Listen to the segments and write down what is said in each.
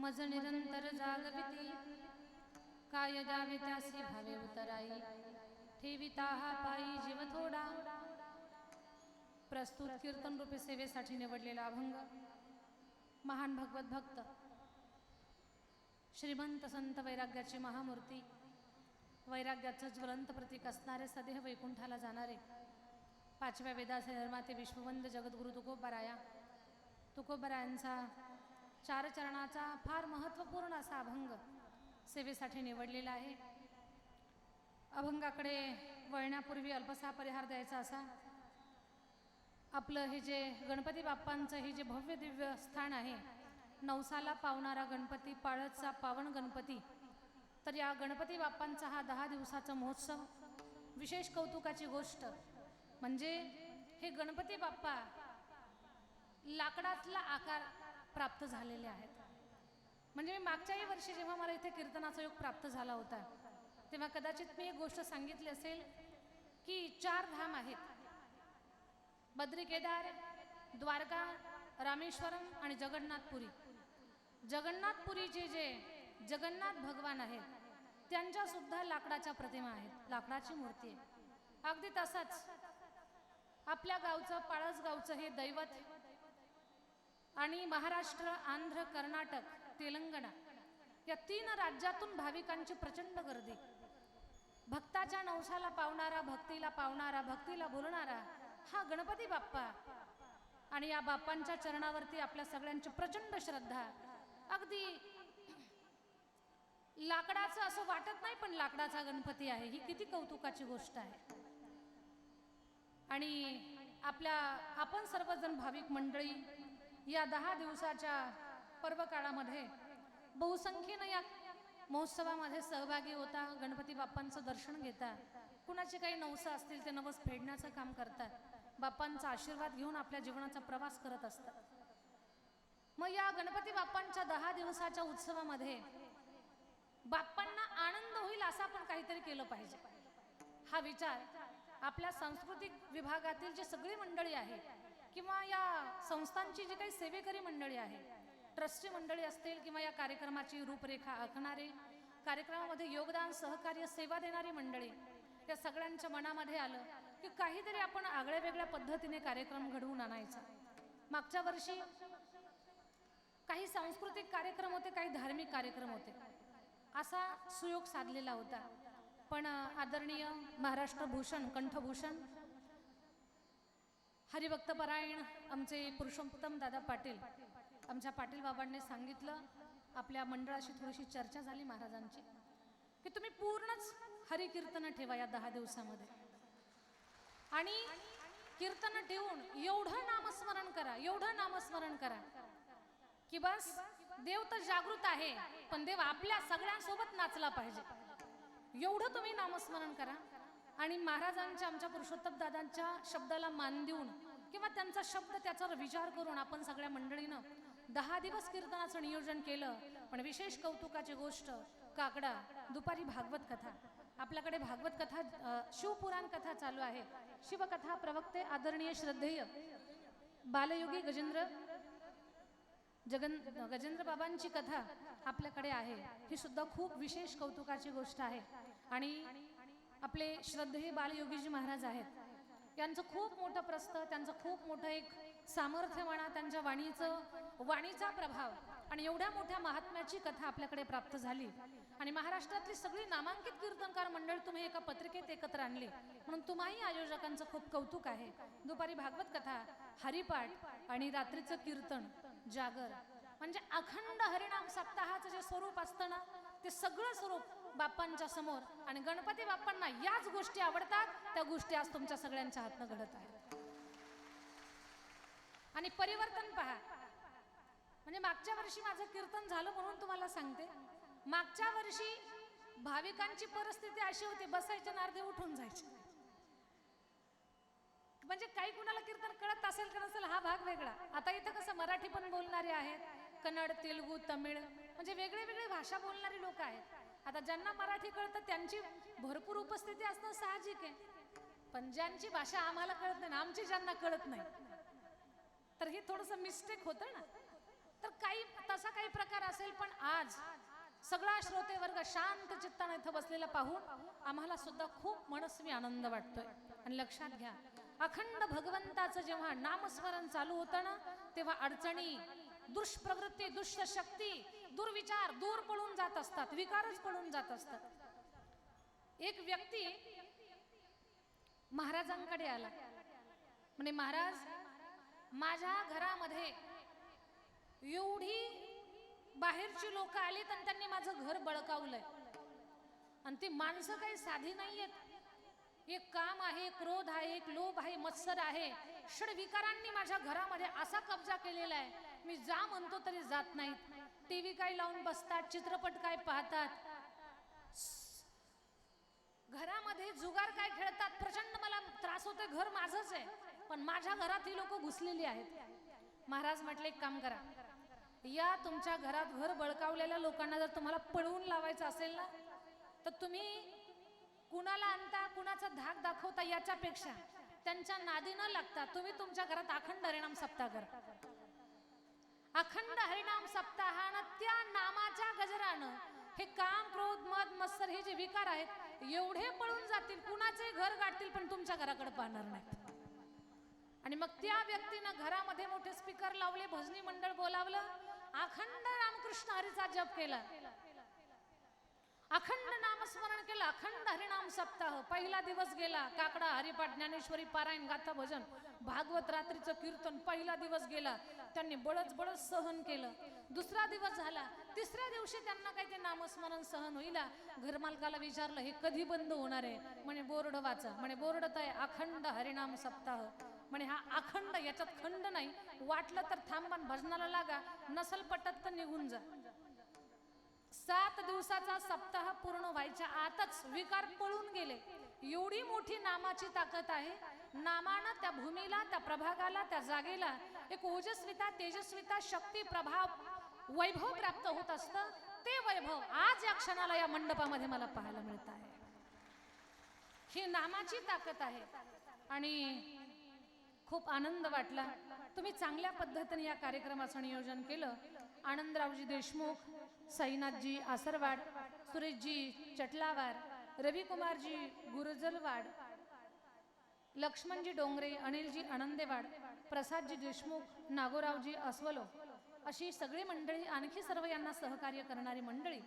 मज निरंतर जागविती काय द्यावे त्यासी भावे उतराई ठेविता हा पायी जीव थोडा। प्रस्तुत कीर्तन रूपी सेवेसाठी निवडलेला अभंग महान भगवत भक्त श्रीमंत संत वैराग्याची महामूर्ती, वैराग्याचं ज्वलंत प्रतीक असणारे, सदेह वैकुंठाला जाणारे, पाचव्या वेदाचे निर्माते विश्ववंद जगद्गुरु तुकोबरायांचा चार चरणाचा फार महत्त्वपूर्ण असा अभंग सेवेसाठी निवडलेला आहे। अभंगाकडे वळण्यापूर्वी अल्पसा परिहार द्यायचा असा, आपलं हे जे गणपती बाप्पांचं हे जे भव्य दिव्य स्थान आहे, नवसाला पावणारा गणपती, पाळतचा पावन गणपती, तर या गणपती बाप्पांचा हा 10 दिवसाचा महोत्सव, विशेष कौतुकाची गोष्ट म्हणजे हे गणपती बाप्पा लाकडातला आकार प्राप्त झालेले आहेत। म्हणजे मी मागच्याही वर्षी जेव्हा मला इथे कीर्तनाचा योग प्राप्त झाला होता तेव्हा कदाचित मी एक गोष्ट सांगितली असेल की 4 धाम आहेत, बद्री केदार, द्वारका, रामेश्वरम आणि जगन्नाथपुरी। जगन्नाथपुरी जे जगन्नाथ भगवान आहेत त्यांच्या सुद्धा लाकडाच्या प्रतिमा आहेत, लाकडाची मूर्ती आहे। अगदी तसाच आपल्या गावचं पाळस गावचं हे दैवत आणि महाराष्ट्र, आंध्र, कर्नाटक, तेलंगणा या 3 राज्यातून भाविकांची प्रचंड गर्दी, भक्ताच्या नवसाला पावणारा, भक्तीला पावणारा, भक्तीला बोलणारा हा गणपती बाप्पा। आणि या बाप्पांच्या चरणावरती आपल्या सगळ्यांची प्रचंड श्रद्धा। अगदी लाकडाचं असं वाटत नाही पण लाकडाचा गणपती आहे, ही किती कौतुकाची गोष्ट आहे। आणि आपण सर्वजण भाविक मंडळी या 10 दिवसाच्या पर्व काळामध्ये बहुसंख्येने या महोत्सवामध्ये सहभागी होता, गणपती बाप्पांचं दर्शन घेता, कुणाचे काही नवस असतील ते नवस फेडण्याचं काम करतात, बाप्पांचा आशीर्वाद घेऊन आपल्या जीवनाचा प्रवास करत असतात। मग या गणपती बाप्पांच्या 10 दिवसाच्या उत्सवामध्ये बाप्पांना आनंद होईल असं आपण काहीतरी केलं पाहिजे, हा विचार आपल्या सांस्कृतिक विभागातील जी सगळी मंडळी आहे किंवा या संस्थांची जी काही सेवेकरी मंडळी आहे, ट्रस्टी मंडळी असतील किंवा या कार्यक्रमाची रूपरेखा आखणारे, कार्यक्रमामध्ये योगदान, सहकार्य, सेवा देणारी मंडळी, या सगळ्यांच्या मनामध्ये आलं की काहीतरी आपण आगळ्या वेगळ्या पद्धतीने कार्यक्रम घडवून आणायचा। मागच्या वर्षी काही सांस्कृतिक कार्यक्रम होते, काही धार्मिक कार्यक्रम होते, असा सुयोग साधलेला होता। पण आदरणीय महाराष्ट्र भूषण, कंठभूषण, हरिभक्तपरायण आमचे पुरुषोत्तम दादा पाटील, आमच्या पाटील बाबांनी सांगितलं, आपल्या मंडळाशी थोडीशी चर्चा झाली महाराजांची, की तुम्ही पूर्णच हरिकीर्तन ठेवा या 10 दिवसामध्ये आणि कीर्तन ठेवून एवढं नामस्मरण करा, एवढं नामस्मरण करा की बस देव तर जागृत आहे पण देव आपल्या सगळ्यांसोबत नाचला पाहिजे, एवढं तुम्ही नामस्मरण करा। आणि महाराजांच्या, आमच्या पुरुषोत्तम दादांच्या शब्दाला मान देऊन किंवा त्यांचा शब्द त्याच्यावर विचार करून आपण सगळ्या मंडळीनं 10 दिवस कीर्तनाचं नियोजन केलं। पण विशेष कौतुकाची गोष्ट, काकडा दुपारी भागवत कथा, आपल्याकडे भागवत कथा, शिवपुराण कथा चालू आहे, शिवकथा प्रवक्ते आदरणीय श्रद्धेय बालयोगी गजेंद्र बाबांची कथा आपल्याकडे आहे, ही सुद्धा खूप विशेष कौतुकाची गोष्ट आहे। आणि आपले श्रद्धेय बालयोगीजी महाराज आहेत, यांचं खूप मोठं प्रस्थ, त्यांचं खूप मोठं एक सामर्थ्य म्हणा, त्यांच्या वाणीचा प्रभाव आणि एवढ्या मोठ्या महात्म्याची कथा आपल्याकडे प्राप्त झाली। आणि महाराष्ट्रातली सगळी नामांकित कीर्तनकार मंडळ तुम्ही एका पत्रिकेत एकत्र आणली, म्हणून तुम्हाही आयोजकांचं खूप कौतुक आहे। दुपारी भागवत कथा, हरिपाठ आणि रात्रीचं कीर्तन, जागर, म्हणजे अखंड हरिनाम सप्ताहाचं जे स्वरूप असतं ना, ते सगळं स्वरूप बाप्पांच्या समोर। आणि गणपती बाप्पांना याच गोष्टी आवडतात, त्या गोष्टी आज तुमच्या सगळ्यांच्या हातनं घडत आहेत। आणि परिवर्तन पहा, म्हणजे मागच्या वर्षी माझं कीर्तन झालं म्हणून तुम्हाला सांगते, मागच्या वर्षी भाविकांची परिस्थिती अशी होती, बसायच्या नारदे उठून जायचे। म्हणजे काही कुणाला कीर्तन कळत असेल का नसेल हा भाग वेगळा, आता इथं कसं मराठी पण बोलणारे आहेत, कन्नड, तेलुगू, तमिळ, म्हणजे वेगळे वेगळे भाषा बोलणारी लोक आहेत। आता ज्यांना मराठी कळतं त्यांची भरपूर उपस्थिती असणं साहजिक आहे, पण ज्यांची भाषा आम्हाला कळत नाही, आमची ज्यांना कळत नाही, तर हे थोडंसं मिस्टेक होतं ना। तर काही तसा काही प्रकार असेल, पण आज सगळा श्रोते वर्ग शांत चित्ताने इथं बसलेला पाहून आम्हाला सुद्धा खूप मनस्वी आनंद वाटतोय. आणि लक्षात घ्या, अखंड भगवंताचं जेव्हा नामस्मरण चालू होतं ना, तेव्हा अडचणी, दुष्प्रवृत्ती, दुष्ट शक्ती, दुर्विचार दूर पळून जात असतात, विकारच पळून जात असतात. एक व्यक्ती महाराजांकडे आला, म्हणे महाराज, माझ्या घरामध्ये एवढी बाहेरची लोक आलीत आणि त्यांनी माझं घर बळकावलंय. आणि ती माणसं काही साधी नाहीयेत. एक काम आहे, क्रोध आहे, एक लोभ आहे, मत्सर आहे, षडविकारांनी माझ्या घरामध्ये असा कब्जा केलेला आहे, मी जा म्हणतो तरी जात नाहीत. टीव्ही काय लावून बसतात, चित्रपट काय पाहतात, घरामध्ये जुगार काय खेळतात. प्रचंड मला त्रास होतोय, घर माझंच आहे पण माझ्या घरात ही लोक घुसलेली आहेत. महाराज म्हटले, एक काम करा, या तुमच्या घरात घर बळकावलेल्या लोकांना जर तुम्हाला पळवून लावायचं असेल ना, तर तुम्ही कुणाला आणता, कुणाचा धाक दाखवता, याच्यापेक्षा त्यांच्या नादी न लागता तुम्ही तुमच्या घरात अखंड हरिनाम सप्ताह करा. अखंड हरिनाम सप्ताहानं, त्या नामाच्या गजरानं हे काम, क्रोध, मद, मत्सर हे जे विकार आहेत एवढे पळून जातील, कुणाचे घर गाठतील पण तुमच्या घराकडे पाहणार नाही. आणि मग त्या व्यक्तीनं घरामध्ये मोठे स्पीकर लावले, भजनी मंडळ बोलावलं, अखंड रामकृष्ण हरीचा जप केला, अखंड नामस्मरण केलं, अखंड हरिनाम सप्ताह. पहिला दिवस गेला, काकडा, हरिपाठ, ज्ञानेश्वरी पारायण, गाथा, भजन, भागवत, रात्रीचं कीर्तन. पहिला दिवस गेला, त्यांनी बळच सहन केलं. दुसरा दिवस झाला, तिसऱ्या दिवशी त्यांना काही ते नामस्मरण सहन होईला. घरमालकाला विचारलं, हे कधी बंद होणार आहे? म्हणे बोर्ड वाचा. म्हणे बोर्डात आहे अखंड हरिनाम सप्ताह. म्हणे हा अखंड, याच्यात खंड नाही, वाटलं तर थांबा, भजनाला लागा, नसल पटत तर निघून जा. 7 दिवसाचा सप्ताह पूर्ण व्हायच्या आतच विकार पळून गेले. एवढी मोठी नामाची ताकद आहे. नामानं त्या भूमीला, त्या प्रभागाला, त्या जागेला एक ओजस्विता, तेजस्विता, शक्ती, प्रभाव, वैभव प्राप्त होत असतं. ते वैभव आज या क्षणाला या मंडपामध्ये मला पाहायला मिळत आहे. ही नामाची ताकद आहे. आणि खूप आनंद वाटला. तुम्ही चांगल्या पद्धतीने या कार्यक्रमाचं नियोजन केलं. आनंदरावजी देशमुख, साईनाथजी आसरवाड, सुरेशजी चटलावार, रविकुमारजी गुरजलवाड, लक्ष्मणजी डोंगरे, अनिलजी आनंदेवाड, प्रसादजी देशमुख, नागोरावजी अस्वलो, अशी सगळी मंडळी, आणखी सर्व यांना सहकार्य करणारी मंडळी.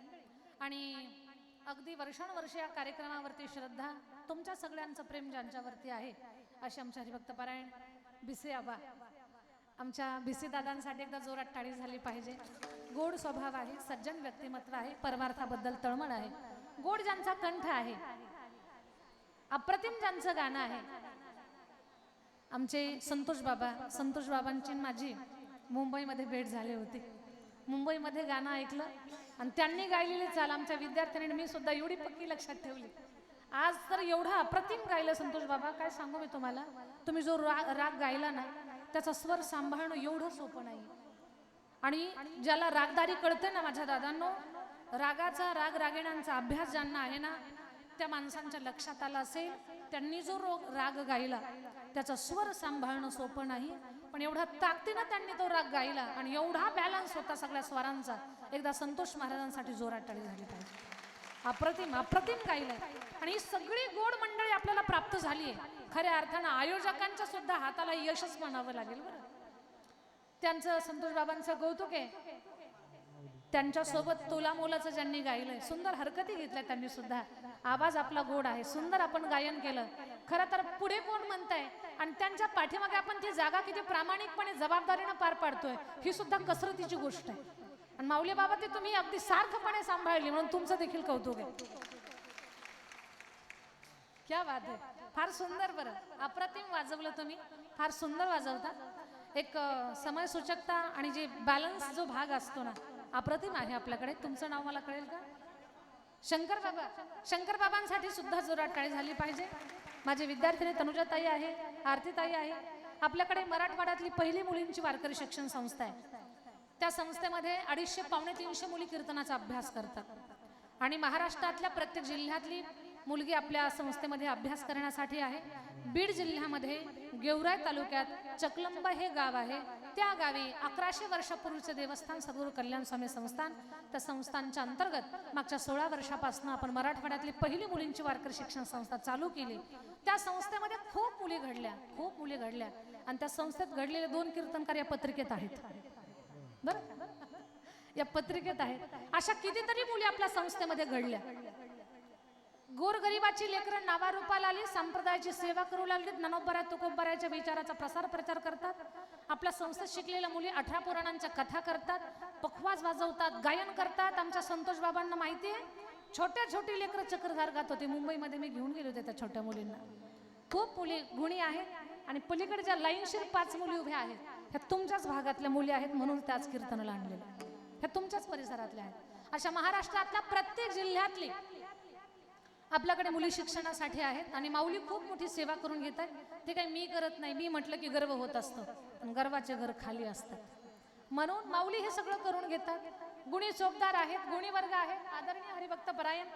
आणि अगदी वर्षानुवर्ष या कार्यक्रमावरती श्रद्धा, तुमच्या सगळ्यांचं प्रेम ज्यांच्यावरती आहे, अशी आमच्या हरिभक्त पारायण भिसे आबा, आमच्या भिसे दादांसाठी एकदा जोरात टाळी झाली पाहिजे. गोड स्वभाव आहे, सज्जन व्यक्तिमत्व आहे, परमार्थाबद्दल तळमळ आहे, गोड ज्यांचा कंठ आहे, अप्रतिम ज्यांचं गाणं आहे. आमचे संतोष बाबांची माझी मुंबईमध्ये भेट झाली होती. मुंबईमध्ये गाणं ऐकलं आणि त्यांनी गायलेली चाल आमच्या विद्यार्थ्यांनी, मी सुद्धा एवढी पक्की लक्षात ठेवली. आज तर एवढा अप्रतिम गायलं संतोष बाबा, काय सांगू मी तुम्हाला. तुम्ही जो राग गायला ना, त्याचा स्वर सांभाळणं एवढं सोपं नाही. आणि ज्याला रागदारी कळते ना माझ्या दादांनो, रागाचा, राग रागिण्यांचा अभ्यास ज्यांना आहे ना, त्या माणसांच्या लक्षात आलं असेल, त्यांनी जो राग गायला त्याचा स्वर सांभाळणं सोपं नाही. पण एवढा ताकदीनं त्यांनी तो राग गायला आणि एवढा बॅलन्स होता सगळ्या स्वरांचा. एकदा संतोष महाराजांसाठी जोरात टाळी झाली पाहिजे. अप्रतिम अप्रतिम गायलंय. आणि ही सगळी गोड मंडळी आपल्याला प्राप्त झाली आहे. खऱ्या अर्थानं आयोजकांच्या सुद्धा हाताला यशच म्हणावं लागेल बरं. त्यांचं, संतोष बाबांचं कौतुक आहे. त्यांच्यासोबत तोला मोलाचं ज्यांनी गायलंय, सुंदर हरकती घेतल्या त्यांनी सुद्धा. आवाज आपला गोड आहे, सुंदर आपण गायन केलं. खरं तर पुढे कोण म्हणताय आणि त्यांच्या पाठीमागे आपण ती जागा किती प्रामाणिकपणे, जबाबदारीनं पार पाडतोय, ही सुद्धा कसरतीची गोष्ट आहे. आणि माऊली बाबा, ते तुम्ही अगदी सार्थपणे सांभाळली, म्हणून तुमचं देखील कौतुक आहे. क्या बात आहे, फार सुंदर. बरं, अप्रतिम वाजवलं तुम्ही, फार सुंदर वाजवता. एक समयसूचकता आणि जे बॅलन्स जो भाग असतो ना, अप्रतिम आहे आपल्याकडे. तुमचं नाव मला कळेल का? शंकर बाबा. शंकर बाबांसाठी सुद्धा जोरात टाळी झाली पाहिजे. माझे विद्यार्थिनी तनुजाताई आहे, आरतीताई आहे. आपल्याकडे मराठवाड्यातली पहिली मुलींची वारकरी शिक्षण संस्था आहे. त्या संस्थेमध्ये 250-300 मुली कीर्तनाचा अभ्यास करतात. आणि महाराष्ट्रातल्या प्रत्येक जिल्ह्यातली मुलगी आपल्या संस्थेमध्ये अभ्यास करण्यासाठी आहे। बीड जिल्ह्यामध्ये गेवराई तालुक्यात चकलंब हे गाव आहे। त्या गावी 1100 वर्षापूर्वीचे देवस्थान सद्गुरू कल्याण स्वामी संस्थान, त्या संस्थानच्या अंतर्गत मागच्या 16 वर्षापासून आपण मराठवाड्यातली पहिली मुलींची वारकरी शिक्षण संस्था चालू केली। त्या संस्थेमध्ये खूप मुली घडल्या आणि त्या संस्थेत घडलेले 2 कीर्तनकार या पत्रिकेत आहेत बरं, या पत्रिकेत आहेत। अशा कितीतरी मुली आपल्या संस्थेमध्ये घडल्या। गोरगरिबाची लेकरं नावारूपाला आली, संप्रदायाची सेवा करू लागली, ज्ञानोबा तुकोबाराच्या विचाराचा प्रसार करतात। आपल्या संस्थेत शिकलेल्या मुली 18 पुराणांच्या कथा करतात, पखवाज वाजवतात, गायन करतात। आमच्या संतोष बाबांना माहिती आहे, छोटी लेकरं चक्रधार गात होते। मुंबईमध्ये मी घेऊन गेले होते त्या छोट्या मुलींना। खूप मुली गुणी आहेत आणि पलीकडच्या लाईनशीर 5 मुली उभ्या आहेत, ह्या तुमच्याच भागातल्या मुली आहेत, म्हणून त्याच कीर्तनाला आणलेल्या, ह्या तुमच्याच परिसरातल्या आहेत। अशा महाराष्ट्रातल्या प्रत्येक जिल्ह्यातली आपल्याकडे मुली शिक्षणासाठी आहेत आणि माऊली खूप मोठी सेवा करून घेत आहेत। ते काही मी करत नाही, मी म्हटलं की गर्व होत असतं, पण गर्वाचे घर खाली असतात, म्हणून माऊली हे सगळं करून घेतात। गुणी चोपदार आहेत, गुणी वर्ग आहेत। आदरणीय हरिभक्त परायण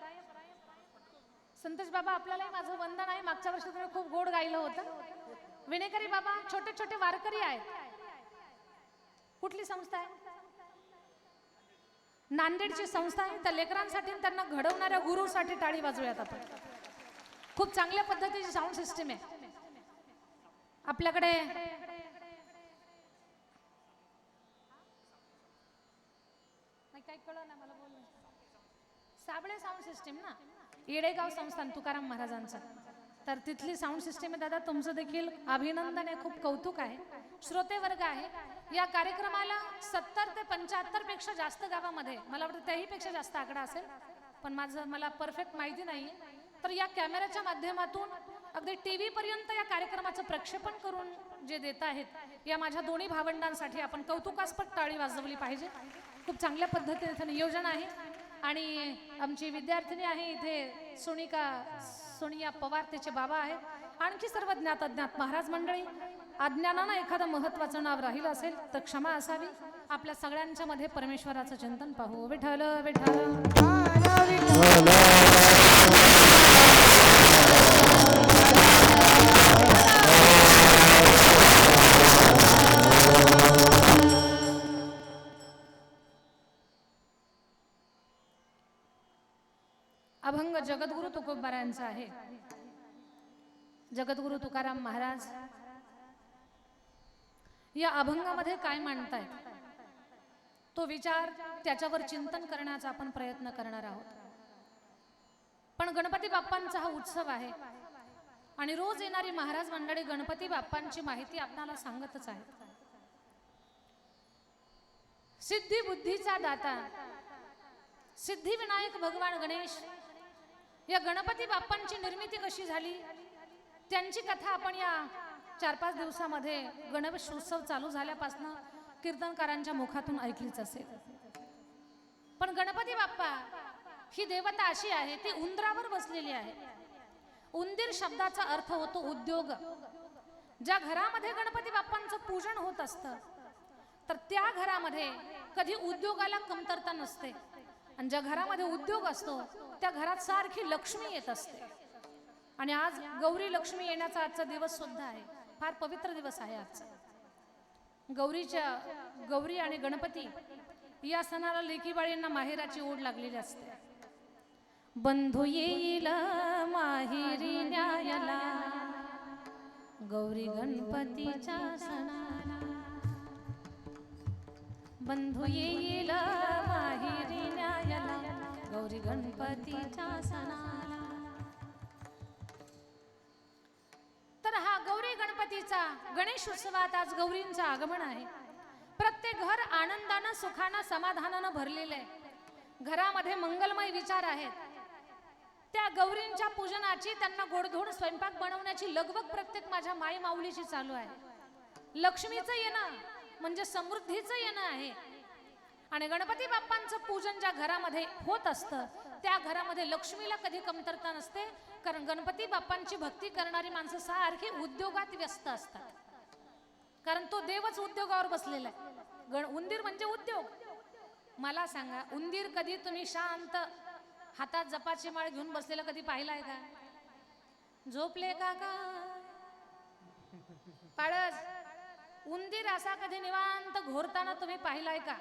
संतोष बाबा, आपल्यालाही माझं वंदन आहे। मागच्या वर्षी तुम्ही खूप गोड गायलं होतं। विनेकरी बाबा छोटे वारकरी आहेत। कुठली संस्था आहे? नांदेडची संस्था आहे। त्या लेकरांसाठी त्यांना घडवणाऱ्या गुरुसाठी टाळी वाजवूयात आपण। खूप चांगल्या पद्धतीची साऊंड सिस्टीम आहे आपल्याकडे। काही कळलं ना मला, बोल। साबळे साऊंड सिस्टीम ना, येडेगाव संस्थान तुकाराम महाराजांचं, तर तिथली साऊंड सिस्टीम आहे। दादा तुमचं देखील अभिनंदन आहे, खूप कौतुक आहे। श्रोते वर्ग आहे या कार्यक्रमाला 70 ते 75 पेक्षा जास्त गावामध्ये, मला वाटतं त्याही पेक्षा जास्त आकडा असेल, पण मला परफेक्ट माहिती नाही। तर या कॅमेऱ्याच्या माध्यमातून अगदी टीव्ही पर्यंत या कार्यक्रमाचं प्रक्षेपण करून जे देत आहेत, या माझ्या दोन्ही भावंडांसाठी आपण कौतुकास्पद टाळी वाजवली पाहिजे। खूप चांगल्या पद्धतीने नियोजन आहे आणि आमची विद्यार्थिनी आहे इथे सोनिया पवार, त्याचे बाबा आहेत। आणखी सर्व ज्ञात अज्ञात महाराज मंडळी, अज्ञानानं एखादं महत्वाचं नाव राहिलं असेल तर क्षमा असावी। आपल्या सगळ्यांच्या मध्ये परमेश्वराचं चिंतन पाहू। विठ्ठल विठ्ठल अभंग जगद्गुरु तुकोबारायांचा आहे। जगद्गुरु तुकाराम महाराज या अभंगामध्ये काय मांडतायत तो विचार, त्याच्यावर चिंतन करण्याचा आपण प्रयत्न करणार आहोत। पण गणपती बाप्पांचा हा उत्सव आहे आणि रोज येणारी महाराज मंडळी गणपती बाप्पांची माहिती आपल्याला सांगतच आहे। सिद्धी बुद्धीचा दाता सिद्धिविनायक भगवान गणेश, या गणपती बाप्पांची निर्मिती कशी झाली त्यांची कथा आपण या 4-5 दिवसामध्ये गणेश उत्सव चालू झाल्यापासून कीर्तनकारांच्या मुखातून ऐकलीच असेल। पण गणपती बाप्पा ही देवता अशी आहे, ती उंदरावर बसलेली आहे। उंदीर शब्दाचा अर्थ होतो उद्योग। ज्या घरामध्ये गणपती बाप्पांचं पूजन होत असतं तर त्या घरामध्ये कधी उद्योगाला कमतरता नसते आणि ज्या घरामध्ये उद्योग असतो त्या घरात सारखी लक्ष्मी येत असते। आणि आज गौरी लक्ष्मी येण्याचा आजचा दिवस सुद्धा आहे, फार पवित्र दिवस आहे आजचा। गौरी आणि गणपती या सणाला लेकीबाळींना माहेराची ओढ लागलेली असते। बंधू येईल माहेरी न्यायला, गौरी गणपतीच्या सणाला। बंधू येईल माहेरी न्यायला, गौरी गणपतीच्या सणाला। तर हा गौरी गणपतीचा गणेश उत्सवात आज गौरींचं आगमन आहे। प्रत्येक घर आनंदानं, सुखानं, समाधानानं भरलेलं आहे। घरामध्ये मंगलमय विचार आहेत। त्या गौरींच्या पूजनाची, त्यांना गोडधोड स्वयंपाक बनवण्याची लगबग प्रत्येक माझ्या माई माऊलीची चालू आहे। लक्ष्मीचं येणं म्हणजे समृद्धीचं येणं आहे आणि गणपती बाप्पांचं पूजन ज्या घरामध्ये होत असतं त्या घरामध्ये लक्ष्मीला कधी कमतरता नसते, कारण गणपती बाप्पांची भक्ती करणारी माणसं सारखी उद्योगात व्यस्त असतात, कारण तो देवच उद्योगावर बसलेला आहे। उंदीर म्हणजे उद्योग। मला सांगा, उंदीर कधी तुम्ही शांत हातात जपाची माळ घेऊन बसलेला कधी पाहिलाय का? झोपले का पाळस उंदीर असा कधी निवांत घोरताना तुम्ही पाहिलाय का?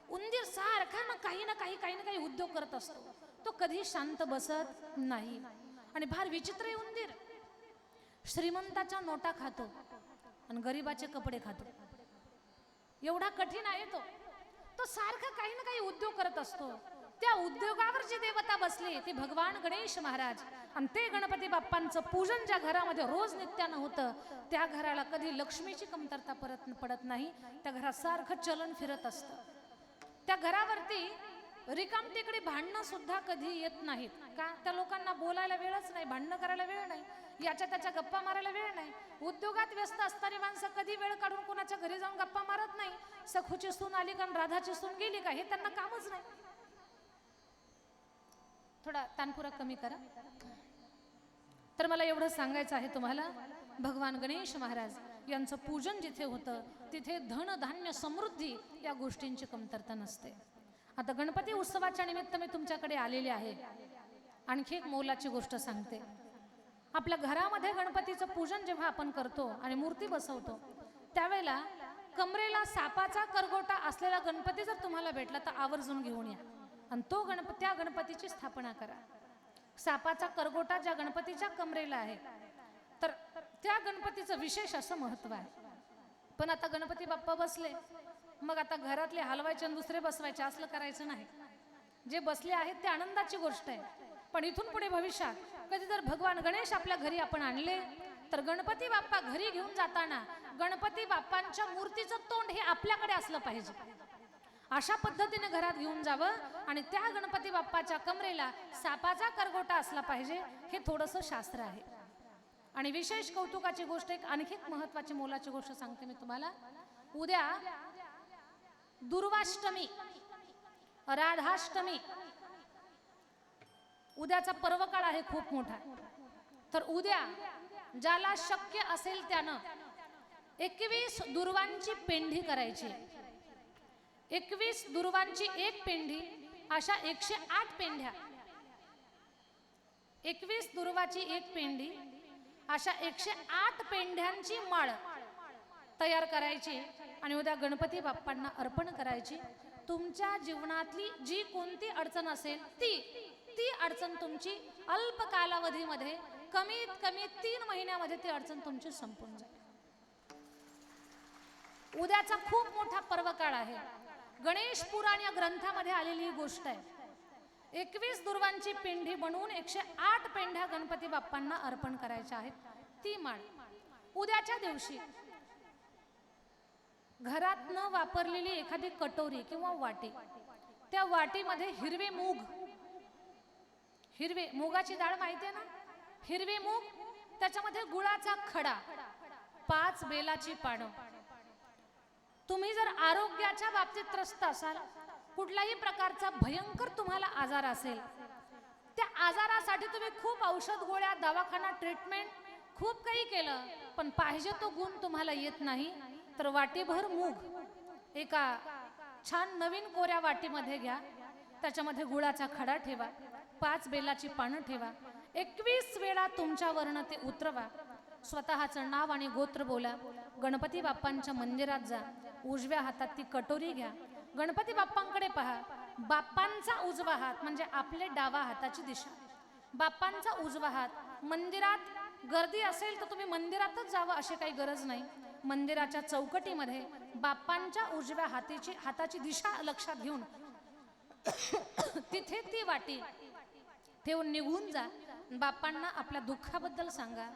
उंदीर सारखा ना काही उद्योग करत असतो, तो कधी शांत बसत नाही. आणि फार विचित्र आहे उंदीर. श्रीमंताच्या नोटा खातो आणि गरीबाचे कपडे खातो. एवढा कठीण आहे तो. तो सारखा काही ना काही उद्योग करत असतो. त्या उद्योगावर जी देवता बसली ती भगवान गणेश महाराज. आणि ते गणपती बाप्पांचं पूजन ज्या घरामध्ये रोज नित्यानं होतं त्या घराला कधी लक्ष्मीची कमतरता पडत नाही. त्या घरात सारखं चलन फिरत असतं. त्या घरावरती रिकाम तिकडे भांडणं सुद्धा कधी येत नाहीत का? त्या लोकांना बोलायला वेळच नाही, भांडणं करायला वेळ नाही, याच्या त्याच्या गप्पा मारायला वेळ नाही. उद्योगात व्यस्त असणारी माणसं कधी वेळ काढून कोणाच्या घरी जाऊन गप्पा मारत नाही. सखूची सून आली का राधाची सून गेली का हे त्यांना कामच नाही. थोडा तानपुरा कमी करा. तर मला एवढं सांगायचं आहे तुम्हाला, भगवान गणेश महाराज यांचं पूजन जिथे होतं तिथे धन धान्य समृद्धी या गोष्टींची कमतरता नसते. आता गणपती उत्सवाच्या निमित्त मी तुमच्याकडे आलेले आहे. आणखी एक मोलाची गोष्ट सांगते. आपल्या घरामध्ये गणपतीचं पूजन जेव्हा आपण करतो आणि मूर्ती बसवतो त्यावेळेला कमरेला सापाचा करगोटा असलेला गणपती जर तुम्हाला भेटला तर आवर्जून घेऊन या आणि तो त्या गणपतीची स्थापना करा. सापाचा करगोटा ज्या गणपतीच्या कमरेला आहे तर त्या गणपतीचं विशेष असं महत्व आहे. पण आता गणपती बाप्पा बसले, मग आता घरातले हलवायचे आणि दुसरे बसवायचे असलं करायचं नाही. जे बसले आहेत ते आनंदाची गोष्ट आहे. पण इथून पुढे भविष्यात कधी जर भगवान गणेश आपल्या घरी आपण आणले तर गणपती बाप्पा घरी घेऊन जाताना गणपती बाप्पांच्या मूर्तीचं तोंड हे आपल्याकडे असलं पाहिजे. अशा पद्धतीने घरात घेऊन जावं आणि त्या गणपती बाप्पाच्या कमरेला सापाचा करगोटा असला पाहिजे. हे थोडंसं शास्त्र आहे. आणि विशेष कौतुकाची गोष्ट एक आणखी एक महत्वाची मोलाची गोष्ट सांगते मी तुम्हाला. उद्या दुर्वाष्टमी, राधाष्टमी, उद्याचा पर्वकाळ आहे खूप मोठा. तर उद्या ज्याला शक्य असेल त्यानं 21 दुर्वांची पेंढी करायची. 21 दुर्वांची एक पेंढी, अशा 108 पेंढ्या. 21 दुर्वाची एक पेंढी, अशा 108 पेंढ्यांची माळ तयार करायची आणि उद्या गणपती बाप्पांना अर्पण करायची. तुमच्या जीवनातली जी कोणती अडचण असेल ती अडचण तुमची अल्प कालावधीमध्ये कमीत कमी 3 महिन्यामध्ये ती अडचण तुमची संपून जाईल. उद्याचा खूप मोठा पर्वकाळ आहे. गणेश पुराण या ग्रंथामध्ये आलेली ही गोष्ट आहे. 21 दुर्वांची पेंढी बनवून 108 पेंढ्या गणपती बाप्पांना अर्पण करायच्या आहेत. ती माळ उद्याच्या दिवशी घरात न वापरलेली एखादी कटोरी किंवा वाटी, त्या वाटीमध्ये हिरवे मूग, हिरवे मुगाची डाळ माहिती आहे ना, हिरवे मूग, त्याच्यामध्ये गुळाचा खडा, 5 बेलाची पानं. तुम्ही जर आरोग्याच्या बाबतीत त्रस्त असाल, कुठल्याही प्रकारचा भयंकर तुम्हाला आजार असेल, त्या आजारासाठी तुम्ही खूप औषध गोळ्या, दवाखाना, ट्रीटमेंट खूप काही केलं पण पाहिजे तो गुण तुम्हाला येत नाही, तर वाटीभर मूग एका छान नवीन कोऱ्या वाटीमध्ये घ्या. त्याच्यामध्ये गुळाचा खडा ठेवा, 5 बेलाची पानं ठेवा. 21 वेळा तुमच्यावरनं ते उतरवा. स्वतःचं नाव आणि गोत्र बोला. गणपती बाप्पांच्या मंदिरात जा. उजव्या हातात ती कटोरी घ्या. गणपती बाप्पांकडे पहा. बाप्पांचा उजवा हात म्हणजे आपले डावा हाताची दिशा. बाप्पांचा उजवा हात. मंदिरात गर्दी असेल तर तुम्ही मंदिरातच जावं अशी काही गरज नाही. मंदिराच्या चौकटीमध्ये बाप्पांच्या उजव्या हाताची दिशा लक्षात घेऊन तिथे ती वाटी ठेवून निघून जा. बाप्पांना आपल्या दुःखाबद्दल सांगा.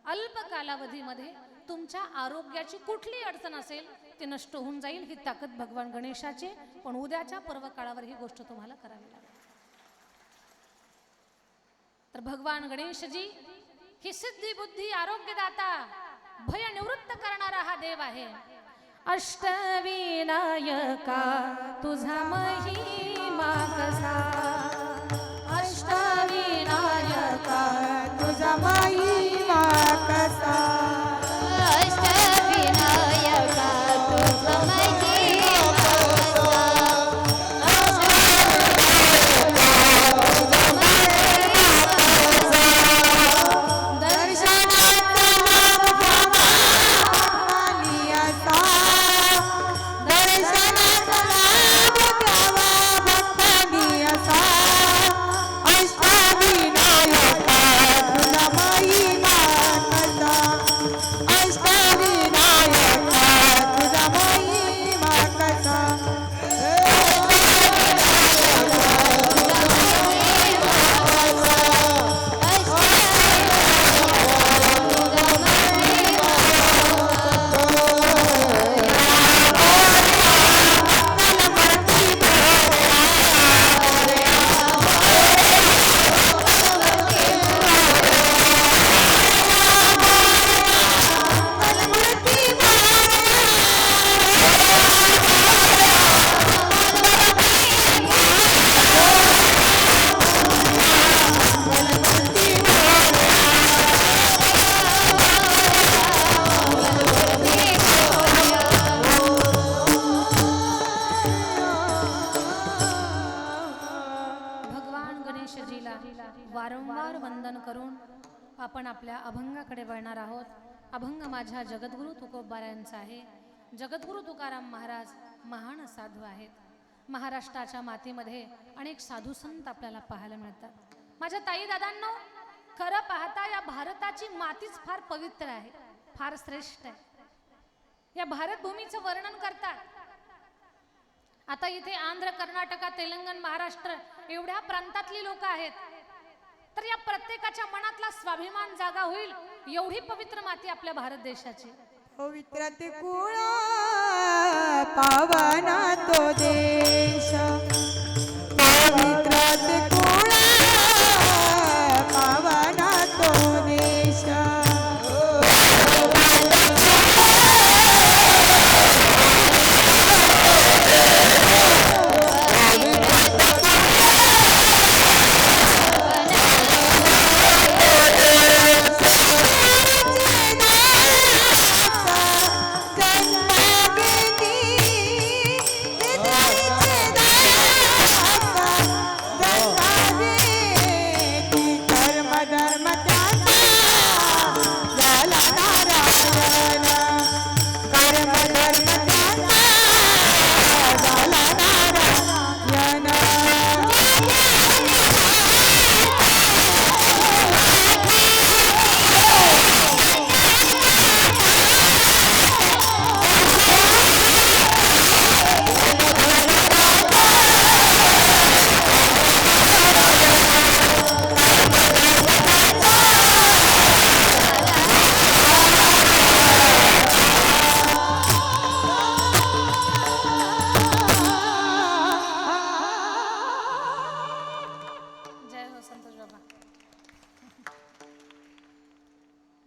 अल्प कालावधीमध्ये तुमच्या आरोग्याची कुठली अडचण असेल ती नष्ट होऊन जाईल. ही ताकद भगवान गणेशाची. पण उद्याच्या पर्वकाळावर ही गोष्ट तुम्हाला करावी लागेल. तर भगवान गणेशजी ही सिद्धी बुद्धी आरोग्यदाता भय निवृत्त करणारा हा देव आहे. अष्टविनायका तुझा महिमा कसा, अष्टविनायका तुझा महिमा कसा, अष्टविनायका तुझा महिमा कसा, आपण आपल्या अभंगाकडे वळणार आहोत. अभंग माझ्या जगद्गुरु तुकोबारायांचा आहे. जगद्गुरु तुकाराम महाराज महान साधू आहेत. महाराष्ट्राच्या मातीमध्ये अनेक साधू संत आपल्याला पाहायला मिळतात. माझ्या ताई दादांनो, खरं पाहता या भारताची मातीच फार पवित्र आहे, फार श्रेष्ठ आहे. या भारत भूमीचं वर्णन करतात. आता इथे आंध्र, कर्नाटक, तेलंगण, महाराष्ट्र एवढ्या प्रांतातली लोक आहेत, तर या प्रत्येकाच्या मनातला स्वाभिमान जागा होईल एवढी पवित्र माती आपल्या भारत देशाची. पवित्र ते कुळ पावना तो देश, पवित्र ते कुळ पावना तो देश.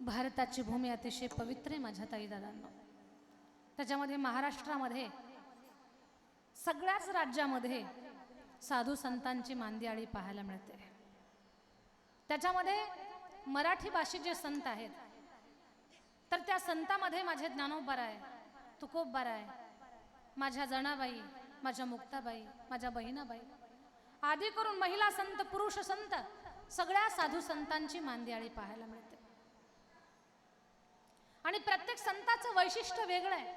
भारताची भूमी अतिशय पवित्र आहे माझ्या ताई दादांनो. त्याच्यामध्ये महाराष्ट्रामध्ये सगळ्याच राज्यामध्ये साधू संतांची मांदियाळी पाहायला मिळते. त्याच्यामध्ये मराठी भाषिक जे संत आहेत, तर त्या संतांमध्ये माझे ज्ञानोबाराय, तुकोबाराय, माझ्या जनाबाई, माझ्या मुक्ताबाई, माझ्या बहिणाबाई आदी करून महिला संत, पुरुष संत, सगळ्या साधू संतांची मांदियाळी पाहायला मिळते. आणि प्रत्येक संताचं वैशिष्ट्य वेगळं आहे.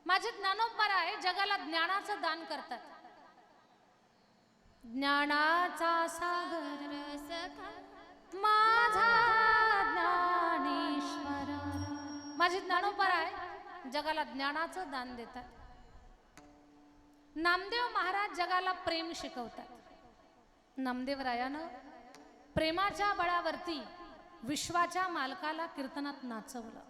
माझे ज्ञानोबाराय जगाला ज्ञानाचं दान करतात. ज्ञानाचा सागर सखा माझा ज्ञानेश्वर. माझे ज्ञानोबाराय जगाला ज्ञानाचं दान देतात. नामदेव महाराज जगाला प्रेम शिकवतात. नामदेवरायानं प्रेमाच्या बळावरती विश्वाच्या मालकाला कीर्तनात नाचवलं.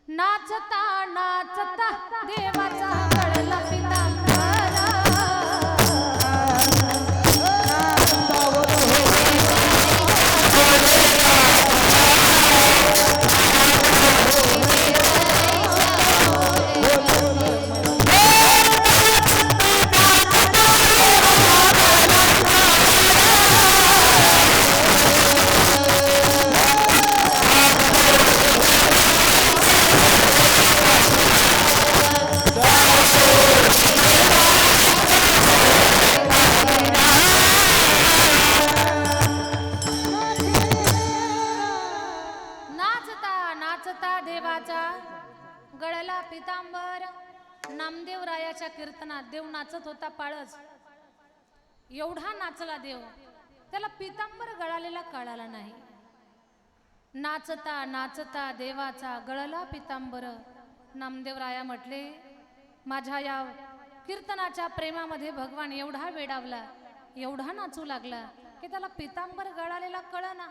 नाचता नाचता देवाचा गळला पितांबरा. गळला पितांबर. नामदेवरायाच्या कीर्तनात देव नाचत होता पाळच. एवढा नाचला देव, त्याला पितांबर गळालेला कळाला नाही. नाचता नाचता देवाचा गळला पितांबर. नामदेवराया म्हटले, माझ्या या कीर्तनाच्या प्रेमामध्ये भगवान एवढा वेडावला, एवढा नाचू लागला की त्याला पितांबर गळालेला कळना.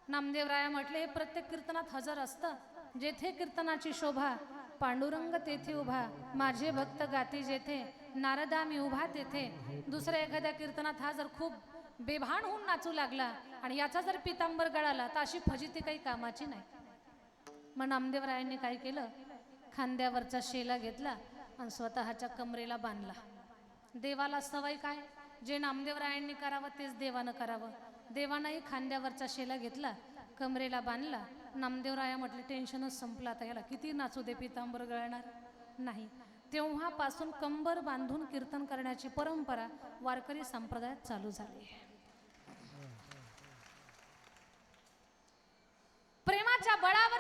नामदेवराया म्हटले, हे प्रत्येक कीर्तनात हजर असतं. जेथे कीर्तनाची शोभा, पांडुरंग तेथे उभा. माझे भक्त गाती जेथे, नारदा मी उभा तेथे. दुसऱ्या एखाद्या कीर्तनात हा जर खूप बेभान होऊन नाचू लागला आणि याचा जर पितांबर गळाला तर अशी फजिती काही कामाची नाही. मग नामदेवरायांनी काय केलं, खांद्यावरचा शेला घेतला आणि स्वतःच्या कमरेला बांधला. देवाला सवय काय, जे नामदेवरायांनी करावं तेच देवानं करावं. देवानंही खांद्यावरचा शेला घेतला, कमरेला बांधला. नामदेवराया म्हटले, टेन्शनच संपलं, आता याला किती नाचू दे, पितांबर गळणार नाही. तेव्हापासून कंबर बांधून कीर्तन करण्याची परंपरा वारकरी संप्रदायात चालू झाली.